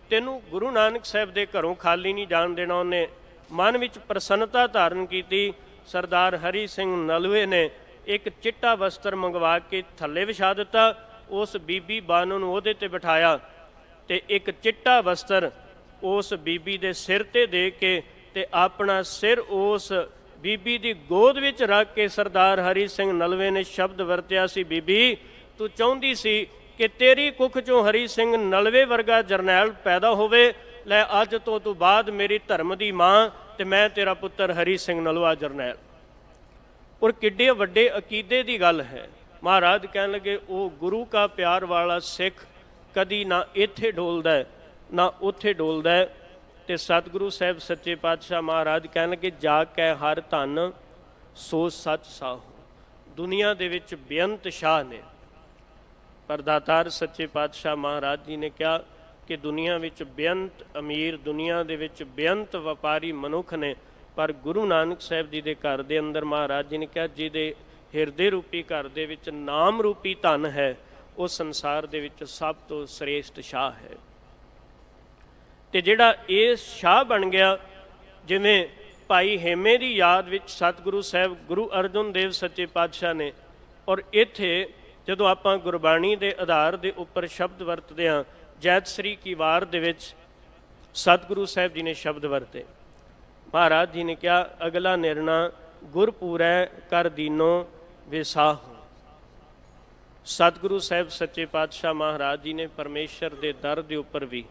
ਤੈਨੂੰ ਗੁਰੂ ਨਾਨਕ ਸਾਹਿਬ ਦੇ ਘਰੋਂ ਖਾਲੀ ਨਹੀਂ ਜਾਣ ਦੇਣਾ। ਉਹਨੇ ਮਨ ਵਿੱਚ ਪ੍ਰਸੰਨਤਾ ਧਾਰਨ ਕੀਤੀ। ਸਰਦਾਰ ਹਰੀ ਸਿੰਘ ਨਲੂਏ ਨੇ ਇੱਕ ਚਿੱਟਾ ਵਸਤਰ ਮੰਗਵਾ ਕੇ ਥੱਲੇ ਵਿਛਾ ਦਿੱਤਾ, ਉਸ ਬੀਬੀ ਬਾਨੋ ਨੂੰ ਉਹਦੇ ਤੇ ਬਿਠਾਇਆ ਤੇ ਇੱਕ ਚਿੱਟਾ ਵਸਤਰ ਉਸ ਬੀਬੀ ਦੇ ਸਿਰ ਤੇ ਦੇ ਕੇ ਤੇ ਆਪਣਾ ਸਿਰ ਉਸ ਬੀਬੀ ਦੀ ਗੋਦ ਵਿੱਚ ਰੱਖ ਕੇ ਸਰਦਾਰ ਹਰੀ ਸਿੰਘ ਨਲਵੇ ਨੇ ਸ਼ਬਦ ਵਰਤਿਆ ਸੀ, ਬੀਬੀ ਤੂੰ ਚਾਹੁੰਦੀ ਸੀ ਕਿ ਤੇਰੀ ਕੁੱਖ ਚੋਂ ਹਰੀ ਸਿੰਘ ਨਲਵੇ ਵਰਗਾ ਜਰਨੈਲ ਪੈਦਾ ਹੋਵੇ, ਲੈ ਅੱਜ ਤੋਂ ਤੂੰ ਬਾਅਦ ਮੇਰੀ ਧਰਮ ਦੀ ਮਾਂ ਤੇ ਮੈਂ ਤੇਰਾ ਪੁੱਤਰ ਹਰੀ ਸਿੰਘ ਨਲੂਆ ਜਰਨੈਲ। ਔਰ ਕਿੱਡੇ ਵੱਡੇ ਅਕੀਦੇ ਦੀ ਗੱਲ ਹੈ। ਮਹਾਰਾਜ ਕਹਿਣ ਲੱਗੇ ਉਹ ਗੁਰੂ ਕਾ ਪਿਆਰ ਵਾਲਾ ਸਿੱਖ ਕਦੀ ਨਾ ਇੱਥੇ ਡੋਲਦਾ ਨਾ ਉੱਥੇ ਡੋਲਦਾ। ਤੇ ਸਤਿਗੁਰੂ ਸਾਹਿਬ ਸੱਚੇ ਪਾਤਸ਼ਾਹ ਮਹਾਰਾਜ ਕਹਿਣ ਲੱਗੇ ਜਾ ਕੇ ਹਰ ਧਨ ਸੋ ਸੱਚ ਸਾਹੋ। ਦੁਨੀਆ ਦੇ ਵਿੱਚ ਬੇਅੰਤ ਸ਼ਾਹ ਨੇ, ਪਰ ਦਾਤਾਰ ਸੱਚੇ ਪਾਤਸ਼ਾਹ ਮਹਾਰਾਜ ਜੀ ਨੇ ਕਿਹਾ ਕਿ ਦੁਨੀਆ ਵਿੱਚ ਬੇਅੰਤ ਅਮੀਰ, ਦੁਨੀਆ ਦੇ ਵਿੱਚ ਬੇਅੰਤ ਵਪਾਰੀ ਮਨੁੱਖ ਨੇ, ਪਰ ਗੁਰੂ ਨਾਨਕ ਸਾਹਿਬ ਜੀ ਦੇ ਘਰ ਦੇ ਅੰਦਰ ਮਹਾਰਾਜ ਜੀ ਨੇ ਕਿਹਾ ਜਿਹਦੇ ਹਿਰਦੇ ਰੂਪੀ ਘਰ ਦੇ ਵਿੱਚ ਨਾਮ ਰੂਪੀ ਧਨ ਹੈ, ਉਹ ਸੰਸਾਰ ਦੇ ਵਿੱਚ ਸਭ ਤੋਂ ਸ੍ਰੇਸ਼ਟ ਸ਼ਾਹ ਹੈ। ਤੇ ਜਿਹੜਾ ਇਹ ਸ਼ਾਹ ਬਣ ਗਿਆ, ਜਿਵੇਂ ਭਾਈ ਹੇਮੇ ਦੀ ਯਾਦ ਵਿੱਚ ਸਤਿਗੁਰੂ ਸਾਹਿਬ ਗੁਰੂ ਅਰਜਨ ਦੇਵ ਸੱਚੇ ਪਾਤਸ਼ਾਹ ਨੇ, ਔਰ ਇੱਥੇ ਜਦੋਂ ਆਪਾਂ ਗੁਰਬਾਣੀ ਦੇ ਆਧਾਰ ਦੇ ਉੱਪਰ ਸ਼ਬਦ ਵਰਤਦੇ ਹਾਂ, ਜੈਤ ਸ੍ਰੀ ਕੀ ਵਾਰ ਦੇ ਵਿੱਚ ਸਤਿਗੁਰੂ ਸਾਹਿਬ ਜੀ ਨੇ ਸ਼ਬਦ ਵਰਤੇ। ਮਹਾਰਾਜ ਜੀ ਨੇ ਕਿਹਾ, ਅਗਲਾ ਨਿਰਣਾ ਗੁਰ ਪੂਰੈ ਕਰ ਦੀਨੋ ਵਿਸਾਹ। ਸਤਿਗੁਰੂ ਸਾਹਿਬ ਸੱਚੇ ਪਾਤਸ਼ਾਹ ਮਹਾਰਾਜ ਜੀ ਨੇ ਪਰਮੇਸ਼ਰ ਦੇ ਦਰ ਦੇ ਉੱਪਰ ਵੀ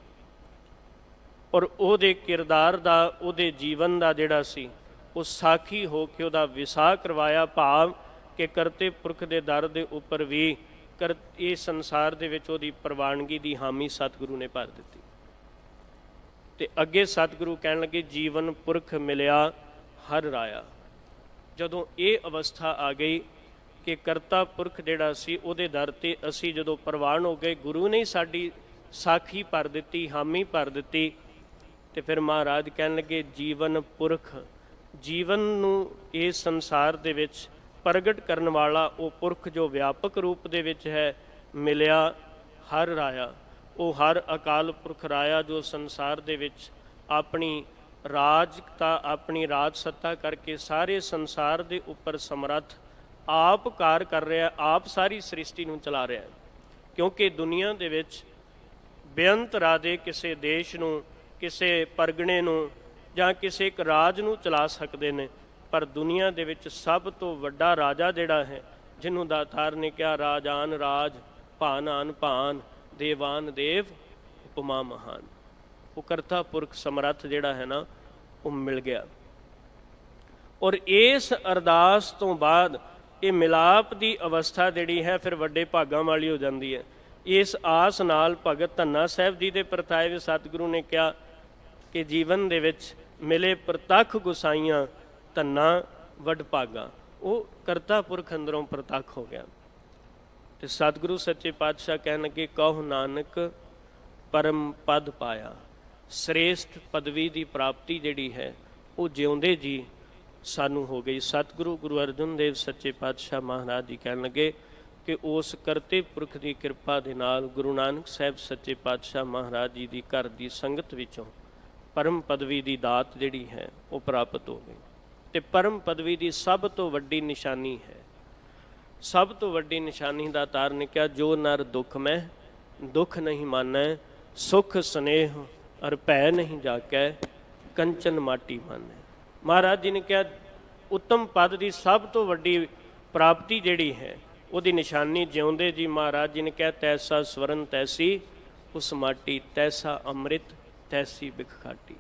ਔਰ ਉਹਦੇ ਕਿਰਦਾਰ ਦਾ, ਉਹਦੇ ਜੀਵਨ ਦਾ ਜਿਹੜਾ ਸੀ ਉਹ ਸਾਖੀ ਹੋ ਕੇ ਉਹਦਾ ਵਿਸਾਹ ਕਰਵਾਇਆ। ਭਾਵ ਕਿ ਕਰਤੇ ਪੁਰਖ ਦੇ ਦਰ ਦੇ ਉੱਪਰ ਵੀ ਇਹ ਸੰਸਾਰ ਦੇ ਵਿੱਚ ਉਹਦੀ ਪ੍ਰਵਾਨਗੀ ਦੀ ਹਾਮੀ ਸਤਿਗੁਰੂ ਨੇ ਭਰ ਦਿੱਤੀ। ਤੇ ਅੱਗੇ ਸਤਿਗੁਰੂ ਕਹਿਣ ਲੱਗੇ, ਜੀਵਨ ਪੁਰਖ ਮਿਲਿਆ ਹਰ ਰਾਇਆ। ਜਦੋਂ ਇਹ ਅਵਸਥਾ ਆ ਗਈ ਕਿ ਕਰਤਾ ਪੁਰਖ ਜਿਹੜਾ ਸੀ ਉਹਦੇ ਦਰ ਤੇ ਅਸੀਂ ਜਦੋਂ ਪ੍ਰਵਾਨ ਹੋ ਗਏ, ਗੁਰੂ ਨੇ ਸਾਡੀ ਸਾਖੀ ਭਰ ਦਿੱਤੀ, ਹਾਮੀ ਭਰ ਦਿੱਤੀ, ਤੇ ਫਿਰ ਮਹਾਰਾਜ ਕਹਿਣ ਲੱਗੇ, ਜੀਵਨ ਪੁਰਖ, ਜੀਵਨ ਨੂੰ ਇਸ ਸੰਸਾਰ ਦੇ ਵਿੱਚ ਪ੍ਰਗਟ ਕਰਨ ਵਾਲਾ ਉਹ ਪੁਰਖ ਜੋ ਵਿਆਪਕ ਰੂਪ ਦੇ ਵਿੱਚ ਹੈ, ਮਿਲਿਆ ਹਰ ਰਾਇਆ। ਉਹ ਹਰ ਅਕਾਲ ਪੁਰਖ ਰਾਇਆ ਜੋ ਸੰਸਾਰ ਦੇ ਵਿੱਚ ਆਪਣੀ ਰਾਜਤਾ, ਆਪਣੀ ਰਾਜ ਸੱਤਾ ਕਰਕੇ ਸਾਰੇ ਸੰਸਾਰ ਦੇ ਉੱਪਰ ਸਮਰੱਥ, ਆਪ ਕਾਰ ਕਰ ਰਿਹਾ, ਆਪ ਸਾਰੀ ਸ੍ਰਿਸ਼ਟੀ ਨੂੰ ਚਲਾ ਰਿਹਾ। ਕਿਉਂਕਿ ਦੁਨੀਆ ਦੇ ਵਿੱਚ ਬੇਅੰਤ ਰਾਜੇ ਕਿਸੇ ਦੇਸ਼ ਨੂੰ, ਕਿਸੇ ਪਰਗਣੇ ਨੂੰ ਜਾਂ ਕਿਸੇ ਇੱਕ ਰਾਜ ਨੂੰ ਚਲਾ ਸਕਦੇ ਨੇ, ਪਰ ਦੁਨੀਆ ਦੇ ਵਿੱਚ ਸਭ ਤੋਂ ਵੱਡਾ ਰਾਜਾ ਜਿਹੜਾ ਹੈ, ਜਿਹਨੂੰ ਦਾਤਾਰ ਨੇ ਕਿਹਾ, ਰਾਜਾਨ ਰਾਜ ਭਾਨ ਆਨ ਭਾਨ ਦੇਵਾਨ ਦੇਵ ਉਪਮਾ ਮਹਾਨ, ਉਹ ਕਰਤਾ ਪੁਰਖ ਸਮਰੱਥ ਜਿਹੜਾ ਹੈ ਨਾ, ਉਹ ਮਿਲ ਗਿਆ। ਔਰ ਇਸ ਅਰਦਾਸ ਤੋਂ ਬਾਅਦ ਇਹ ਮਿਲਾਪ ਦੀ ਅਵਸਥਾ ਜਿਹੜੀ ਹੈ ਫਿਰ ਵੱਡੇ ਭਾਗਾਂ ਵਾਲੀ ਹੋ ਜਾਂਦੀ ਹੈ। ਇਸ ਆਸ ਨਾਲ ਭਗਤ ਧੰਨਾ ਸਾਹਿਬ ਜੀ ਦੇ ਪ੍ਰਤਾਏ ਵਿੱਚ ਸਤਿਗੁਰੂ ਨੇ ਕਿਹਾ ਕਿ ਜੀਵਨ ਦੇ ਵਿੱਚ ਮਿਲੇ ਪ੍ਰਤੱਖ ਗੁਸਾਈਆਂ ਧੰਨਾ ਵੱਡ ਭਾਗਾ। ਉਹ ਕਰਤਾ ਪੁਰਖ ਅੰਦਰੋਂ ਪ੍ਰਤੱਖ ਹੋ ਗਿਆ। ਤੇ ਸਤਿਗੁਰੂ ਸੱਚੇ ਪਾਤਸ਼ਾਹ ਕਹਿਣ ਲੱਗੇ, ਕਹੋ ਨਾਨਕ ਪਰਮ ਪਦ ਪਾਇਆ। ਸ੍ਰੇਸ਼ਟ ਪਦਵੀ ਦੀ ਪ੍ਰਾਪਤੀ ਜਿਹੜੀ ਹੈ ਉਹ ਜਿਉਂਦੇ ਜੀ ਸਾਨੂੰ ਹੋ ਗਈ। ਸਤਿਗੁਰੂ ਗੁਰੂ ਅਰਜਨ ਦੇਵ ਸੱਚੇ ਪਾਤਸ਼ਾਹ ਮਹਾਰਾਜ ਜੀ ਕਹਿਣ ਲੱਗੇ ਕਿ ਉਸ ਕਰਤੇ ਪੁਰਖ ਦੀ ਕਿਰਪਾ ਦੇ ਨਾਲ ਗੁਰੂ ਨਾਨਕ ਸਾਹਿਬ ਸੱਚੇ ਪਾਤਸ਼ਾਹ ਮਹਾਰਾਜ ਜੀ ਦੀ ਘਰ ਦੀ ਸੰਗਤ ਵਿੱਚੋਂ ਪਰਮ ਪਦਵੀ ਦੀ ਦਾਤ ਜਿਹੜੀ ਹੈ ਉਹ ਪ੍ਰਾਪਤ ਹੋ ਗਈ। ਤੇ ਪਰਮ ਪਦਵੀ ਦੀ ਸਭ ਤੋਂ ਵੱਡੀ ਨਿਸ਼ਾਨੀ ਹੈ, ਸਭ ਤੋਂ ਵੱਡੀ ਨਿਸ਼ਾਨੀ ਦਾਤਾਰ ਨੇ ਕਿਹਾ, ਜੋ ਨਰ ਦੁੱਖ ਮੈਂ ਦੁੱਖ ਨਹੀਂ ਮਾਨੈ, ਸੁਖ ਸਨੇਹ ਅਰ ਭੈ ਨਹੀਂ ਜਾਕੈ, ਕੰਚਨ ਮਾਟੀ ਮਾਨੈ। ਮਹਾਰਾਜ ਜੀ ਨੇ ਕਿਹਾ, ਉੱਤਮ ਪਦ ਦੀ ਸਭ ਤੋਂ ਵੱਡੀ ਪ੍ਰਾਪਤੀ ਜਿਹੜੀ ਹੈ ਉਹਦੀ ਨਿਸ਼ਾਨੀ ਜਿਉਂਦੇ ਜੀ ਮਹਾਰਾਜ ਜੀ ਨੇ ਕਿਹਾ, ਤੈਸਾ ਸਵਰਨ ਤੈਸੀ ਉਸ ਮਾਟੀ, ਤੈਸਾ ਅੰਮ੍ਰਿਤ ਤੈਸੀ ਬਿਖ ਖਾਟੀ।